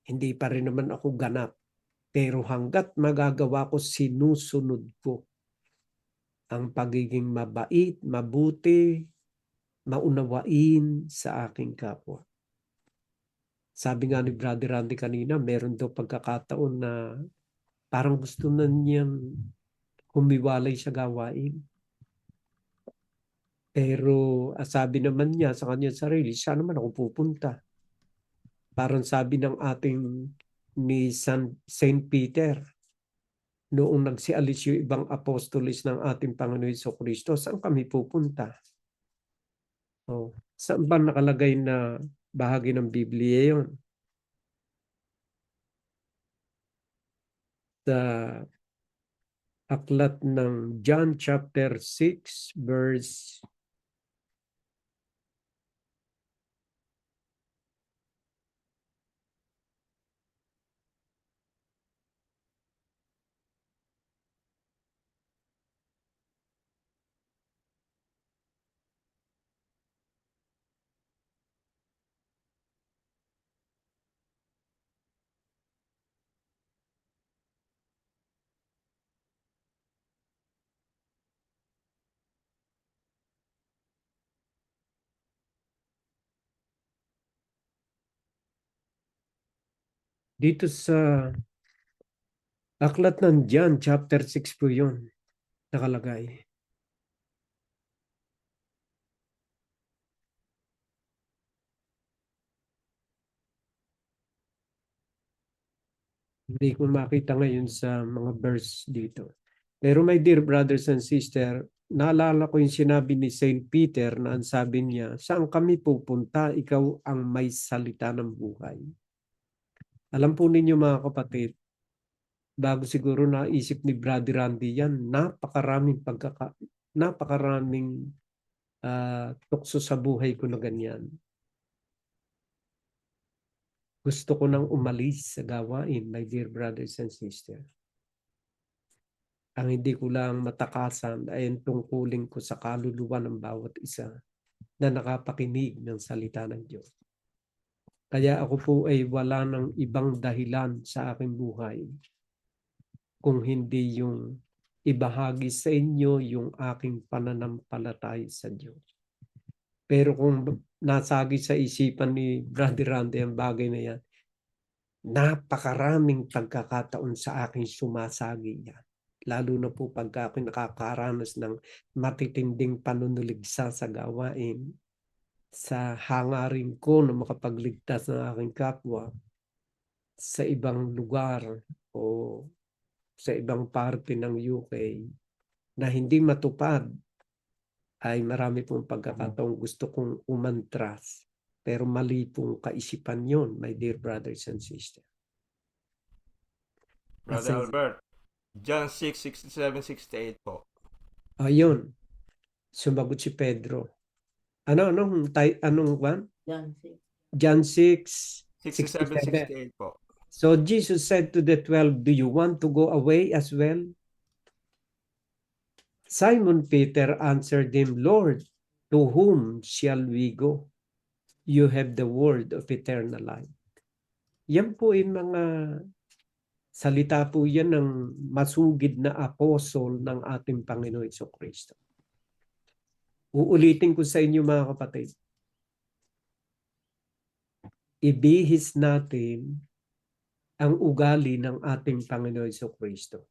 hindi pa rin naman ako ganap. Pero hanggat magagawa ko, sinusunod ko ang pagiging mabait, mabuti, maunawain sa aking kapwa. Sabi nga ni Brother Randy kanina, meron daw pagkakataon na parang gusto na niyang humiwalay sa gawain. Pero sabi naman niya sa kanyang sarili, saan naman ako pupunta? Parang sabi ng ating ni Saint Peter, noong nagsialis yung ibang apostolis ng ating Panginoon Jesucristo, saan kami pupunta? Oh, saan ba nakalagay na bahagi ng Biblia yon? Sa aklat ng John chapter 6 verse dito sa aklat ng John chapter 6 po yun nakalagay. Hindi ko makita ngayon sa mga verse dito. Pero my dear brothers and sisters, naalala ko yung sinabi ni Saint Peter na ang sabi niya, saan kami pupunta? Ikaw ang may salita ng buhay. Alam po ninyo mga kapatid, bago siguro naisip ni Brother Randy yan, napakaraming tukso sa buhay ko na ganyan. Gusto ko nang umalis sa gawain, my dear brothers and sisters. Ang hindi ko lang matakasan ay ang tungkulin ko sa kaluluwa ng bawat isa na nakapakinig ng salita ng Diyos. Kaya ako po ay wala ng ibang dahilan sa aking buhay kung hindi yung ibahagi sa inyo yung aking pananampalataya sa Diyos. Pero kung nasagi sa isipan ni Brother Randy ang bagay na yan, napakaraming pagkakataon sa aking sumasagi yan. Lalo na po pagka ako nakakaranas ng matitinding panunuligsa sa gawain, sa hangarin ko na makapagligtas ng aking kapwa sa ibang lugar o sa ibang parte ng UK na hindi matupad, ay marami pong pagkakataong gusto kong umantras. Pero mali pong kaisipan yon, my dear brothers and sisters. Brother Albert, John 6, 67, 68 po. Ayun, sumagot si Pedro. Anong one? John 6, 67, 68 po. So Jesus said to the 12, do you want to go away as well? Simon Peter answered him, Lord, to whom shall we go? You have the word of eternal life. Yan po yung mga salita po yan ng masugid na apostol ng ating Panginoon Jesucristo. Uulitin ko sa inyo mga kapatid. Ibihis natin ang ugali ng ating Panginoon Jesucristo.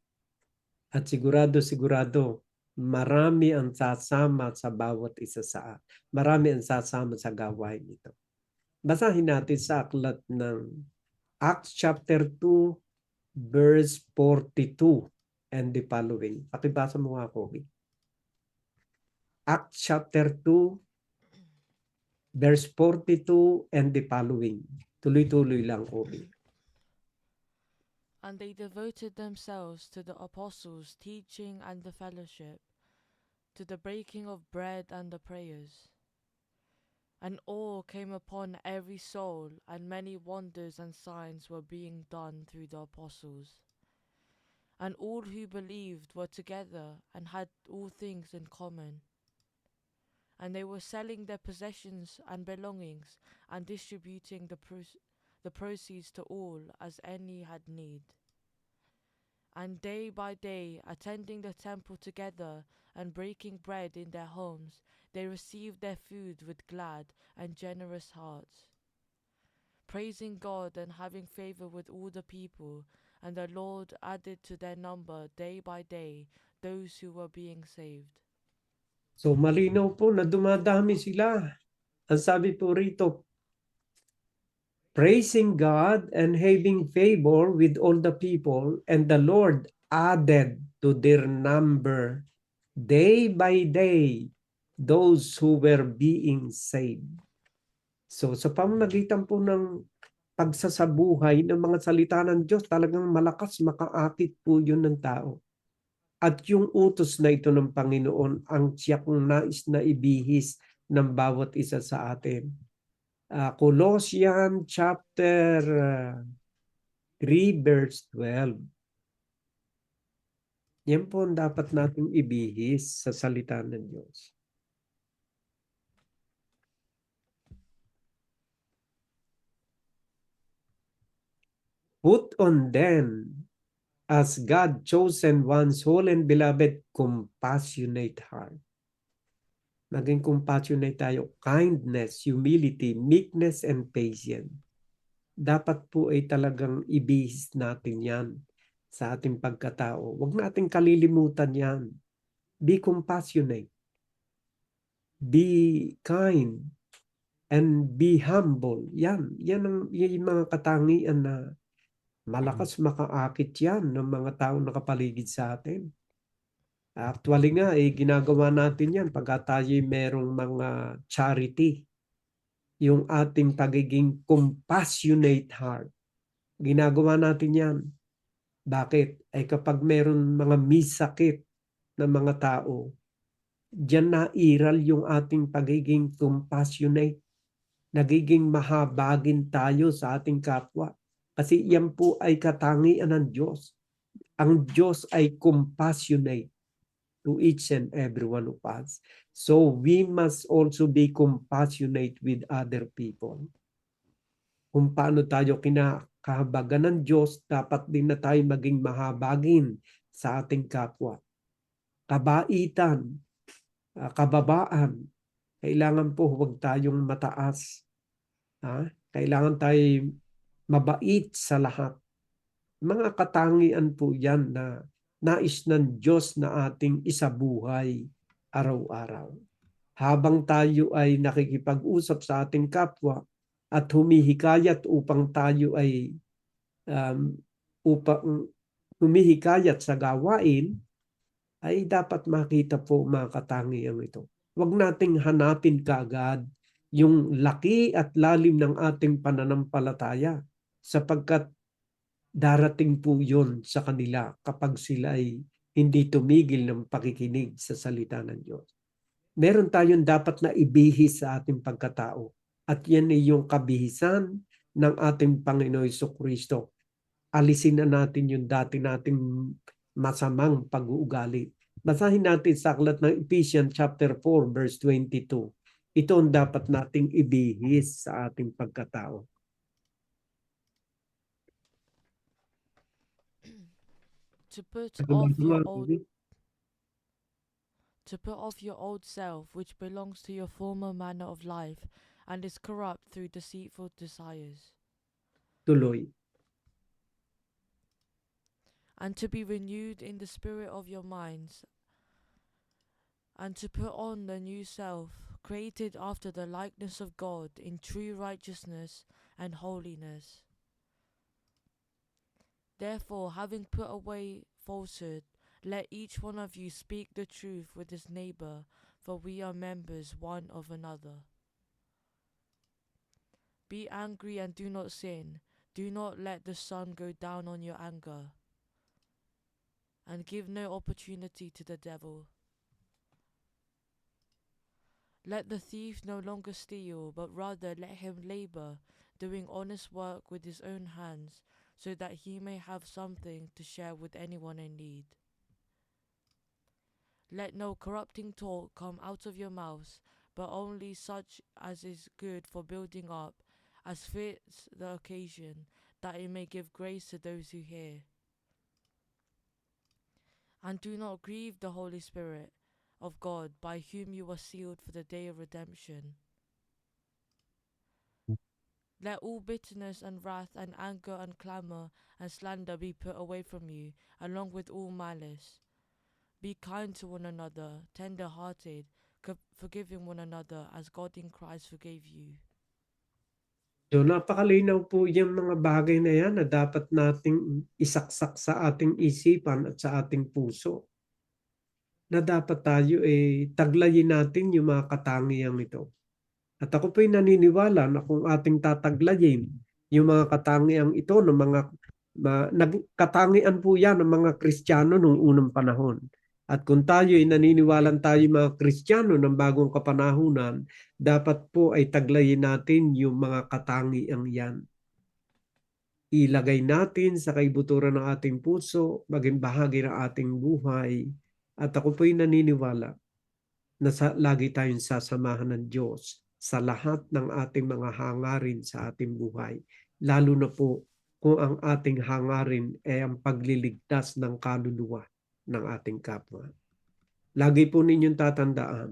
At sigurado, marami ang sasama sa bawat isa sa marami ang sasama sa gawain nito. Basahin natin sa aklat ng Acts chapter 2 verse 42 and the following. Pakibasa mo nga, Kobe. Acts chapter 2 verse 42 and the following. Tuloy-tuloy lang, Obi. And they devoted themselves to the apostles' teaching and the fellowship, to the breaking of bread and the prayers. And awe came upon every soul, and many wonders and signs were being done through the apostles. And all who believed were together and had all things in common. And they were selling their possessions and belongings and distributing the proceeds to all as any had need. And day by day, attending the temple together and breaking bread in their homes, they received their food with glad and generous hearts, praising God and having favor with all the people. And the Lord added to their number day by day those who were being saved. So malinaw po na dumadami sila. Ang sabi po rito, praising God and having favor with all the people, and the Lord added to their number day by day those who were being saved. So sa pamamagitan po ng pagsasabuhay ng mga salita ng Diyos, talagang malakas makaakit po yun ng tao. At yung utos na ito ng Panginoon ang siyang nais na ibihis ng bawat isa sa atin. Colossians chapter 3 verse 12. Yan po ang dapat nating ibihis sa salita ng Diyos. Put on then, as God chosen ones, whole and beloved, compassionate heart. Maging compassionate tayo, kindness, humility, meekness, and patience. Dapat po ay talagang ibihis natin yan sa ating pagkatao. Huwag nating kalilimutan yan. Be compassionate. Be kind. And be humble. Yan ang yung mga katangian na malakas makaakit yan ng mga tao nakapaligid sa atin. Actually nga, ginagawa natin yan pagka tayo merong mga charity. Yung ating pagiging compassionate heart. Ginagawa natin yan. Bakit? Ay kapag meron mga misakit na mga tao, diyan nairal yung ating pagiging compassionate. Nagiging mahabagin tayo sa ating kapwa. Kasi yan po ay katangian ng Diyos. Ang Diyos ay compassionate to each and every one of us. So we must also be compassionate with other people. Kung paano tayo kinakahabagan ng Diyos, dapat din na tayo maging mahabagin sa ating kapwa. Kabaitan, kababaan, kailangan po huwag tayong mataas. Kailangan tayo mabait sa lahat. Mga katangian po yan na nais ng Diyos na ating isabuhay araw-araw. Habang tayo ay nakikipag-usap sa ating kapwa at humihikayat upang tayo ay humihikayat sa gawain, ay dapat makita po mga katangian ito. Huwag nating hanapin kaagad yung laki at lalim ng ating pananampalataya sapagkat darating po yun sa kanila kapag sila ay hindi tumigil ng pakikinig sa salita ng Diyos. Meron tayong dapat na ibihis sa ating pagkatao at yan ay yung kabihisan ng ating Panginoon Jesucristo. Alisin na natin yung dati nating masamang pag-uugali. Basahin natin sa aklat ng Ephesians chapter 4 verse 22. Ito ang dapat nating ibihis sa ating pagkatao. To put off your old self, which belongs to your former manner of life and is corrupt through deceitful desires. Tuloy. And to be renewed in the spirit of your minds, and to put on the new self, created after the likeness of God in true righteousness and holiness. Therefore, having put away falsehood, let each one of you speak the truth with his neighbor, for we are members one of another. Be angry and do not sin. Do not let the sun go down on your anger, and give no opportunity to the devil. Let the thief no longer steal, but rather let him labor, doing honest work with his own hands, so that he may have something to share with anyone in need. Let no corrupting talk come out of your mouths, but only such as is good for building up, as fits the occasion, that it may give grace to those who hear. And do not grieve the Holy Spirit of God, by whom you were sealed for the day of redemption. Let all bitterness and wrath and anger and clamour and slander be put away from you, along with all malice. Be kind to one another, tender-hearted, forgiving one another as God in Christ forgave you. So napakalinaw po yung mga bagay na yan na dapat nating isaksak sa ating isipan at sa ating puso. Na dapat tayo taglayin natin yung mga katangiang ito. At ako po'y naniniwala na kung ating tataglayin yung mga katangiang ito ng mga katangian po yan ng mga Kristiyano noong unang panahon. At kung tayo ay naniniwalang tayo mga Kristiyano ng bagong kapanahunan, dapat po ay taglayin natin yung mga katangiang yan. Ilagay natin sa kaibuturan ng ating puso, maging bahagi ng ating buhay. At ako po'y naniniwala na lagi tayong sasamahan ng Diyos sa lahat ng ating mga hangarin sa ating buhay. Lalo na po kung ang ating hangarin ay ang pagliligtas ng kaluluwa ng ating kapwa. Lagi po ninyong tatandaan,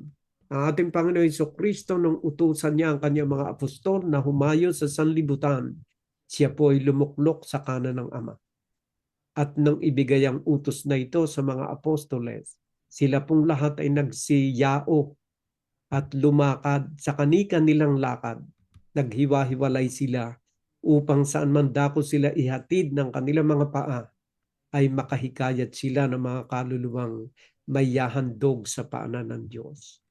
ang ating Panginoon Jesucristo nung utusan niya ang kanyang mga apostol na humayo sa sanlibutan, siya po ay lumuklok sa kanan ng Ama. At nang ibigay ang utos na ito sa mga apostoles, sila pong lahat ay nagsiyao at lumakad sa kani-kanilang lakad. Naghiwa-hiwalay sila upang saan man dako sila ihatid ng kanilang mga paa ay makahikayat sila ng mga kaluluwang may yahandog sa paanan ng Diyos.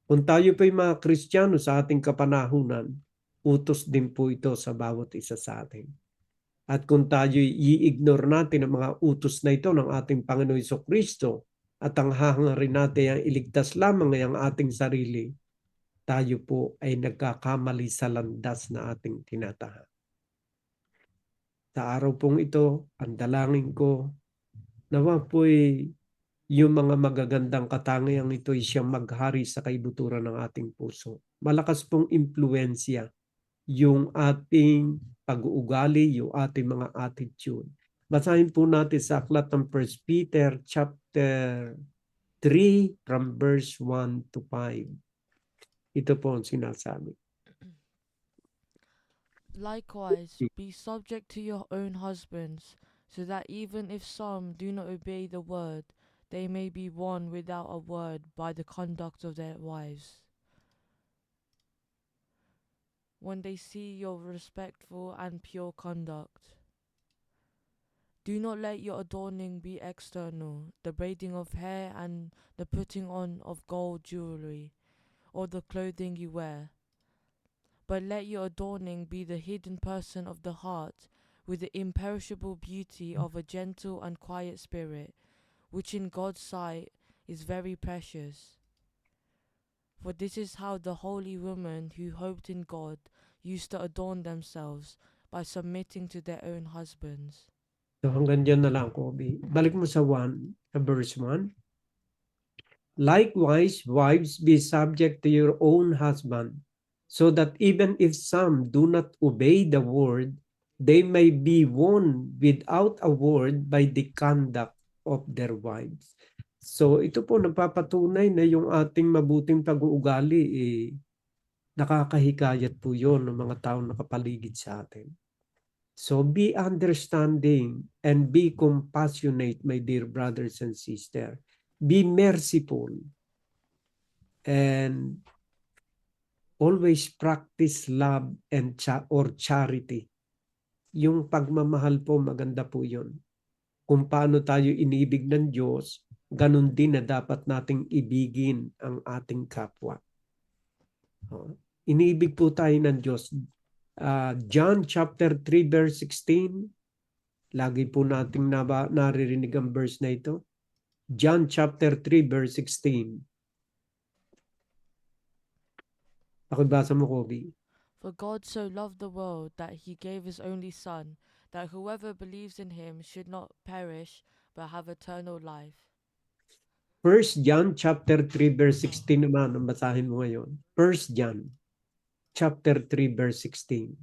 Kung tayo po'y mga Kristiyano sa ating kapanahunan, utos din po ito sa bawat isa sa atin. At kung tayo i-ignore natin ang mga utos na ito ng ating Panginoon Jesucristo at ang hahangarin natin ang iligtas lamang ang ating sarili, tayo po ay nagkakamali sa landas na ating tinatahan. Sa araw pong ito, ang dalangin ko, nawa po'y yung mga magagandang katangiang ito ay siyang maghari sa kaibuturan ng ating puso. Malakas pong impluensya yung ating pag-uugali, yung ating mga attitude. Basahin po natin sa aklat ng 1 Peter chapter 3 from verse 1 to 5. Ito po ang sinasabi. Likewise, be subject to your own husbands, so that even if some do not obey the word, they may be won without a word by the conduct of their wives. When they see your respectful and pure conduct. Do not let your adorning be external, the braiding of hair and the putting on of gold jewelry, or the clothing you wear. But let your adorning be the hidden person of the heart, with the imperishable beauty of a gentle and quiet spirit, which in God's sight is very precious. For this is how the holy women who hoped in God used to adorn themselves, by submitting to their own husbands. So hanggang dyan na lang, Kobe. Balik mo sa verse 1. Likewise, wives, be subject to your own husband, so that even if some do not obey the word, they may be won without a word by the conduct of their wives. So ito po napapatunay na yung ating mabuting pag-uugali nakakahikayat po yun ng mga taong nakapaligid sa atin. So be understanding and be compassionate, my dear brothers and sisters. Be merciful and always practice love and or charity. Yung pagmamahal po, maganda po yun. Kung paano tayo inibig ng Diyos, ganun din na dapat nating ibigin ang ating kapwa. Iniibig po tayo ng Diyos. John chapter 3 verse 16. Lagi po nating naririnig ang verse na ito. John chapter 3 verse 16. Pakibasa mo, Kobe. For God so loved the world that he gave his only Son, that whoever believes in him should not perish, but have eternal life. 1 John chapter 3 verse 16 naman ang basahin mo ngayon. 1 John chapter 3 verse 16.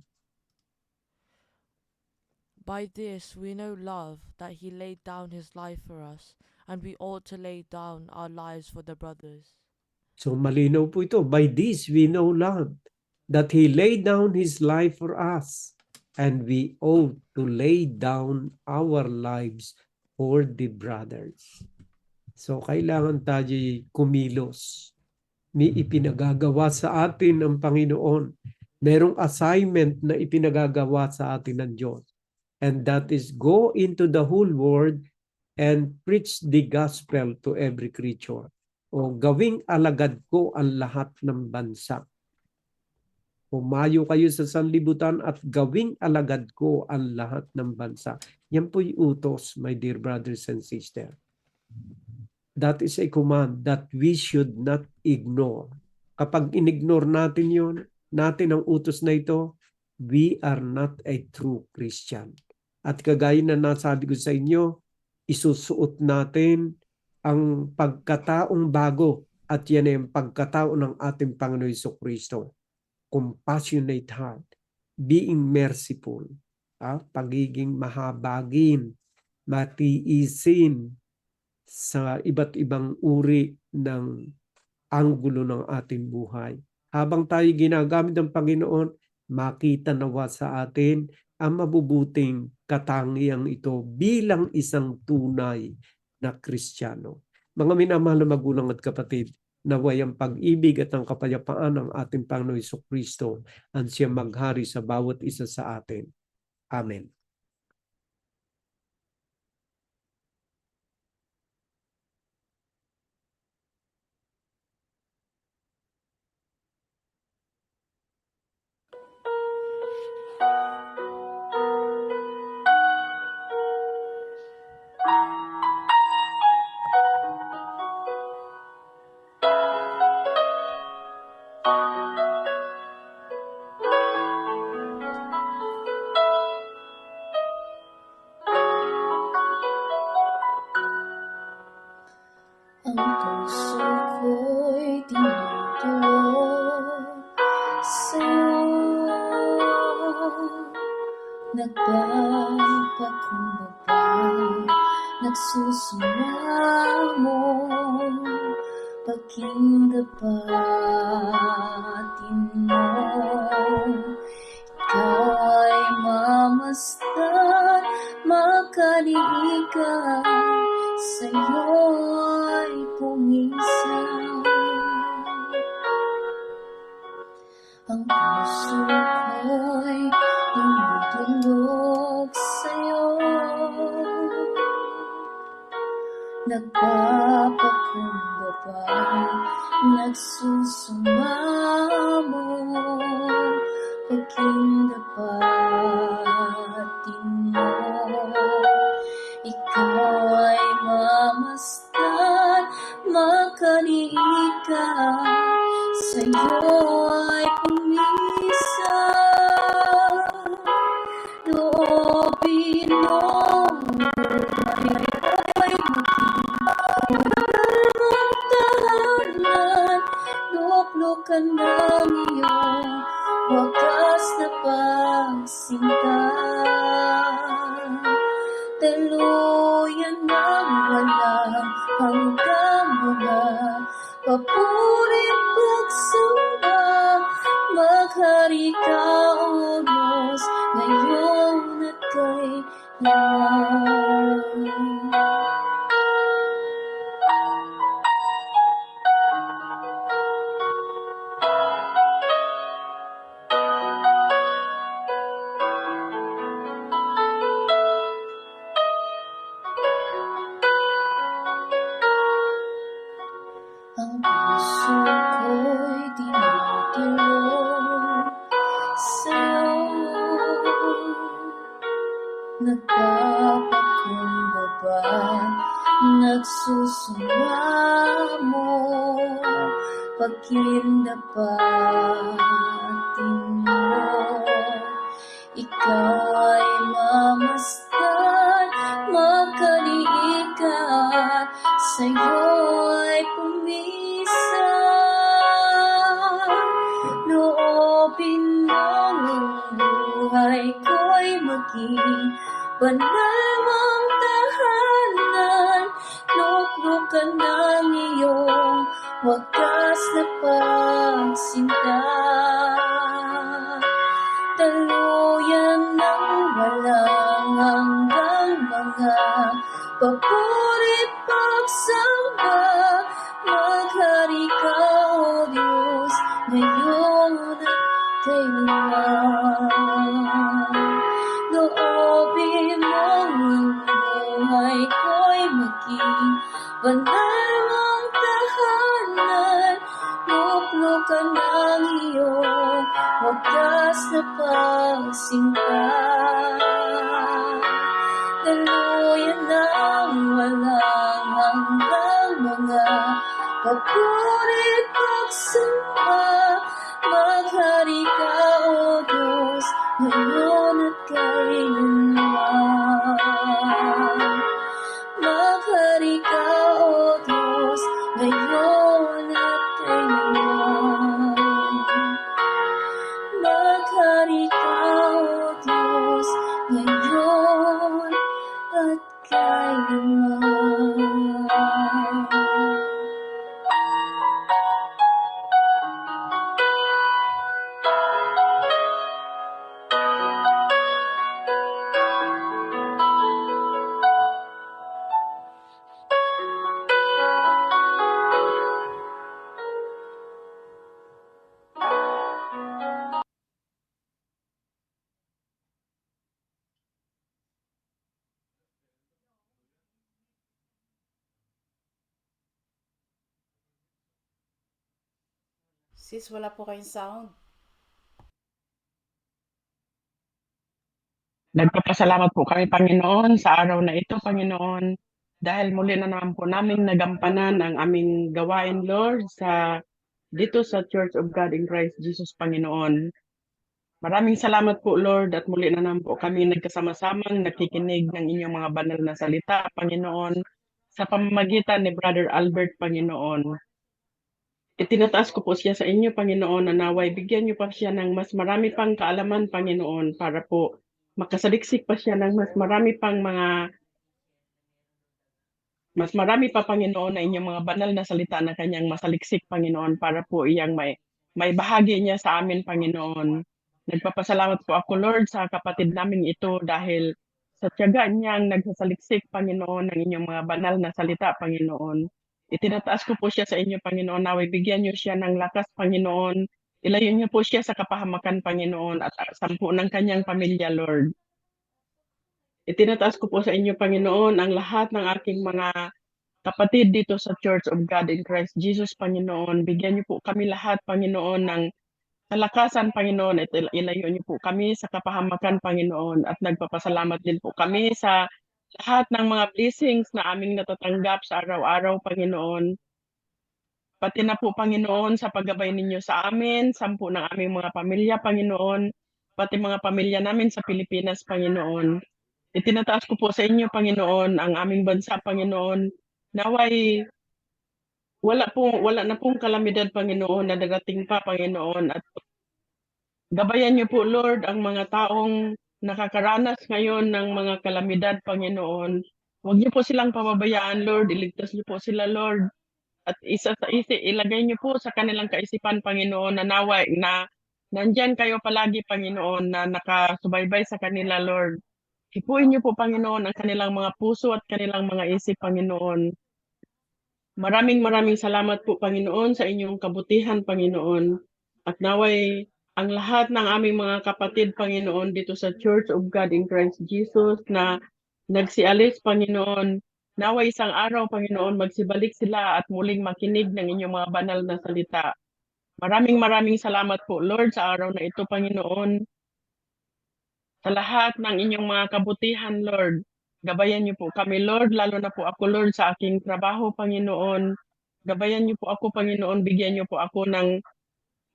By this we know love, that he laid down his life for us, and we ought to lay down our lives for the brothers. So malinaw po ito. By this we know love, that he laid down his life for us, and we ought to lay down our lives for the brothers. So kailangan tayo kumilos. May ipinagagawa sa atin ang Panginoon. Merong assignment na ipinagagawa sa atin ng Diyos. And that is go into the whole world and preach the gospel to every creature. O gawing alagad ko ang lahat ng bansa. Humayo kayo sa sanlibutan at gawing alagad ko ang lahat ng bansa. Yan po'y utos, my dear brothers and sisters. That is a command that we should not ignore. Kapag inignore natin yun, natin ang utos na ito, we are not a true Christian. At kagaya na nasabi ko sa inyo, isusuot natin ang pagkataong bago at yan ay ang pagkatao ng ating Panginoon Jesucristo. Compassionate heart, being merciful, pagiging mahabagin, matiisin sa iba't ibang uri ng anggulo ng ating buhay. Habang tayo ginagamit ng Panginoon, makita nawa sa atin ang mabubuting katangiang ito bilang isang tunay na Kristiyano. Mga minamahal na magulang at kapatid, naway ang pag-ibig at ang kapayapaan ng ating Panginoon Jesucristo ang siya maghari sa bawat isa sa atin. Amen. Ang puso ko'y tinutulog sa'yo, nagpapakumbaba, nagsusumamo, pakinggapatin mo. Ika'y mamasdan, makaliigan, sa'yo'y pumisan. Ang puso ko'y tumutulog sa'yo, nagpapakumbaba, nagsusumamo, pakinggapatin mo. Ika'y mamasdan, makaliigan, sa'yo'y pumisan. Loobin mo, buhay ko'y maging mong tahanan, luklukan ng iyong wakas na pagsinta. Daluyan ng walang hanggang mga papurit pagsamba. Maghari ka, O Diyos, ngayon at kailanman. Ang puso ko'y tinutulog sa'yo, nagpapakumbaba, nagsusumamo, pagkindapatin mo. Ikaw ay mamasdan, makaliikan, sa'yo'y pumisan. Loobin mong ang buhay ko'y maging banal mong tahanan, luklukan ng iyong wagas na pagsinta. Daluyan ng walang hanggang mga papuri pagsamba, maghari ka, O Diyos, ngayon at kailanman. Loobin mong ang buhay ko'y maging banal mong tahanan, luklukan ng iyong wagas na pagsinta. Daluyan ng walang hanggang mga papuri pagsamba, maghari ka, O Diyos, ngayon at kailanman. Maghari ka, O Diyos, ngayon at kailanman. Maghari ka, O Diyos, ngayon at kailanman. Sis, wala po kayong sound. Nagpapasalamat po kami, Panginoon, sa araw na ito, Panginoon, dahil muli na naman po namin nagampanan ang aming gawain, Lord, dito sa Church of God in Christ Jesus, Panginoon. Maraming salamat po, Lord, at muli na naman po kami nagkasama-samang nakikinig ng inyong mga banal na salita, Panginoon, sa pamamagitan ni Brother Albert, Panginoon. Itinataas ko po siya sa inyo, Panginoon, na naway bigyan niyo pa siya ng mas marami pang kaalaman, Panginoon, para po makasaliksik pa siya ng mas marami pa, Panginoon, na inyong mga banal na salita na kanyang masaliksik, Panginoon, para po iyang may bahagi niya sa amin, Panginoon. Nagpapasalamat po ako, Lord, sa kapatid namin ito dahil sa tiyaga niyang nagsasaliksik, Panginoon, ng inyong mga banal na salita, Panginoon. Itinataas ko po siya sa inyo, Panginoon, naway bigyan niyo siya ng lakas, Panginoon. Ilayo niyo po siya sa kapahamakan, Panginoon, at sampu ng kanyang pamilya, Lord. Itinataas ko po sa inyo, Panginoon, ang lahat ng aking mga kapatid dito sa Church of God in Christ Jesus, Panginoon. Bigyan niyo po kami lahat, Panginoon, ng kalakasan, Panginoon, at ilayo niyo po kami sa kapahamakan, Panginoon. At nagpapasalamat din po kami sa lahat ng mga blessings na aming natatanggap sa araw-araw, Panginoon. Pati na po, Panginoon, sa paggabay ninyo sa amin, sampu ng aming mga pamilya, Panginoon, pati mga pamilya namin sa Pilipinas, Panginoon. Itinataas ko po sa inyo, Panginoon, ang aming bansa, Panginoon. Naway wala na pong kalamidad, Panginoon, na darating pa, Panginoon, at gabayan niyo po, Lord, ang mga taong nakakaranas ngayon ng mga kalamidad, Panginoon. Huwag niyo po silang pababayaan, Lord. Iligtas niyo po sila, Lord. At ilagay niyo po sa kanilang kaisipan, Panginoon, na naway na nandyan kayo palagi, Panginoon, na nakasubaybay sa kanila, Lord. Hipuin niyo po, Panginoon, ang kanilang mga puso at kanilang mga isip, Panginoon. Maraming salamat po, Panginoon, sa inyong kabutihan, Panginoon. At naway ang lahat ng aming mga kapatid, Panginoon, dito sa Church of God in Christ Jesus na nagsialis, Panginoon, naway isang araw, Panginoon, magsibalik sila at muling makinig ng inyong mga banal na salita. Maraming salamat po, Lord, sa araw na ito, Panginoon. sa lahat ng inyong mga kabutihan, Lord. Gabayan niyo po kami, Lord, lalo na po ako, Lord, sa aking trabaho, Panginoon. Gabayan niyo po ako, Panginoon, bigyan niyo po ako ng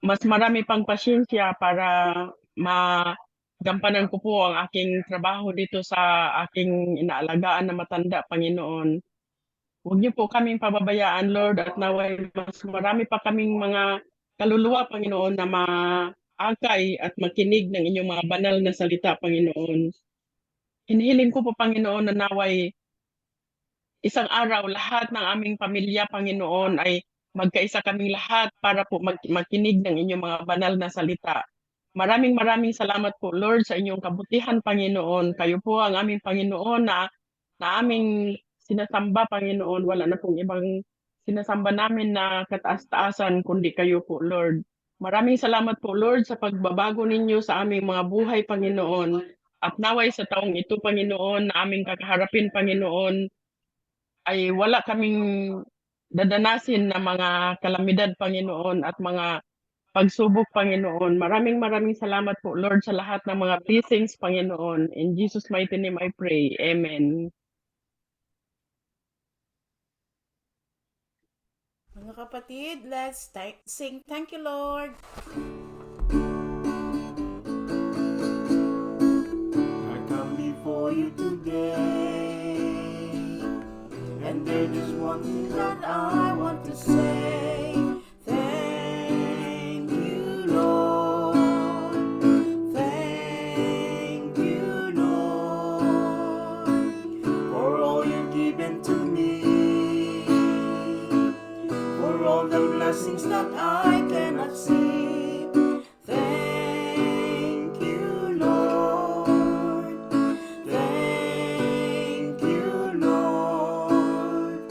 mas marami pang pasyensya para magampanan ko po ang aking trabaho dito sa aking inaalagaan na matanda, Panginoon. Huwag niyo po kaming pababayaan, Lord, at naway mas marami pa kaming mga kaluluwa, Panginoon, na maakay at makinig ng inyong mga banal na salita, Panginoon. Hinihiling ko po, Panginoon, na naway isang araw lahat ng aming pamilya, Panginoon, ay magkaisa kaming lahat para po makinig ng inyong mga banal na salita. Maraming salamat po, Lord, sa inyong kabutihan, Panginoon. Kayo po ang aming Panginoon na aming sinasamba, Panginoon. Wala na pong ibang sinasamba namin na kataas-taasan, kundi kayo po, Lord. Maraming salamat po, Lord, sa pagbabago ninyo sa aming mga buhay, Panginoon. At naway sa taong ito, Panginoon, na aming kakaharapin, Panginoon, ay wala kaming dadanasin na mga kalamidad, Panginoon, at mga pagsubok, Panginoon. Maraming salamat po, Lord, sa lahat ng mga blessings, Panginoon. In Jesus' mighty name I pray. Amen. Mga kapatid, let's sing Thank You, Lord. I come before you today, and there is one thing that I want to say. Thank you, Lord. Thank you, Lord, For all you've given to me, for all the blessings that I cannot see. Thank you, Lord. Thank you, Lord.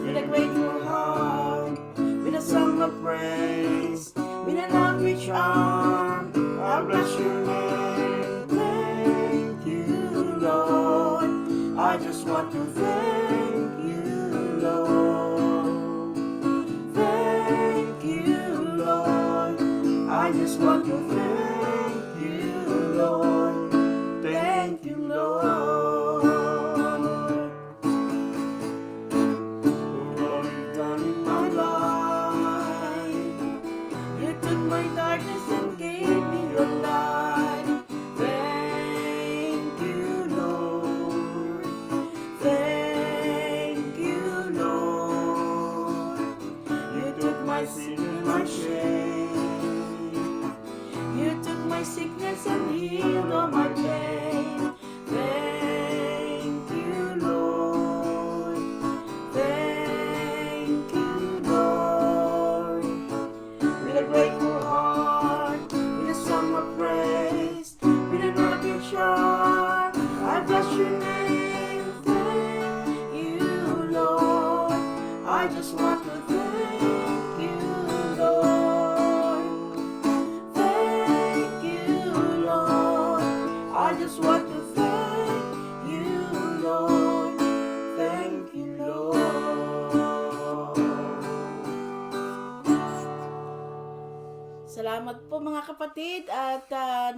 With a grateful heart, with a song of praise, with an outreach arm, I bless your name. Thank you, Lord. I just want to thank you, Lord. Thank you, Lord. I just want to thank you, Lord. Thank you, Lord. For all you've done in my life, You took my darkness and gave me your light. Thank you, Lord. Thank you, Lord. you took my sin and my shame. You took my sickness and healed all my pain. Thank you, Lord. Thank you, Lord. With a grateful heart, with a song of praise, with an outreach arm, I bless your name. Thank you, Lord. I just want to thank you, Lord. Thank you, Lord. I just want to thank you, Lord. Thank you, Lord. Salamat po mga kapatid at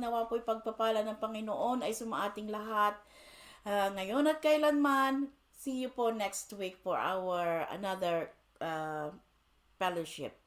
nawa po'y pagpapala ng Panginoon ay sumaating lahat ngayon at kailanman. See you po next week for our another fellowship.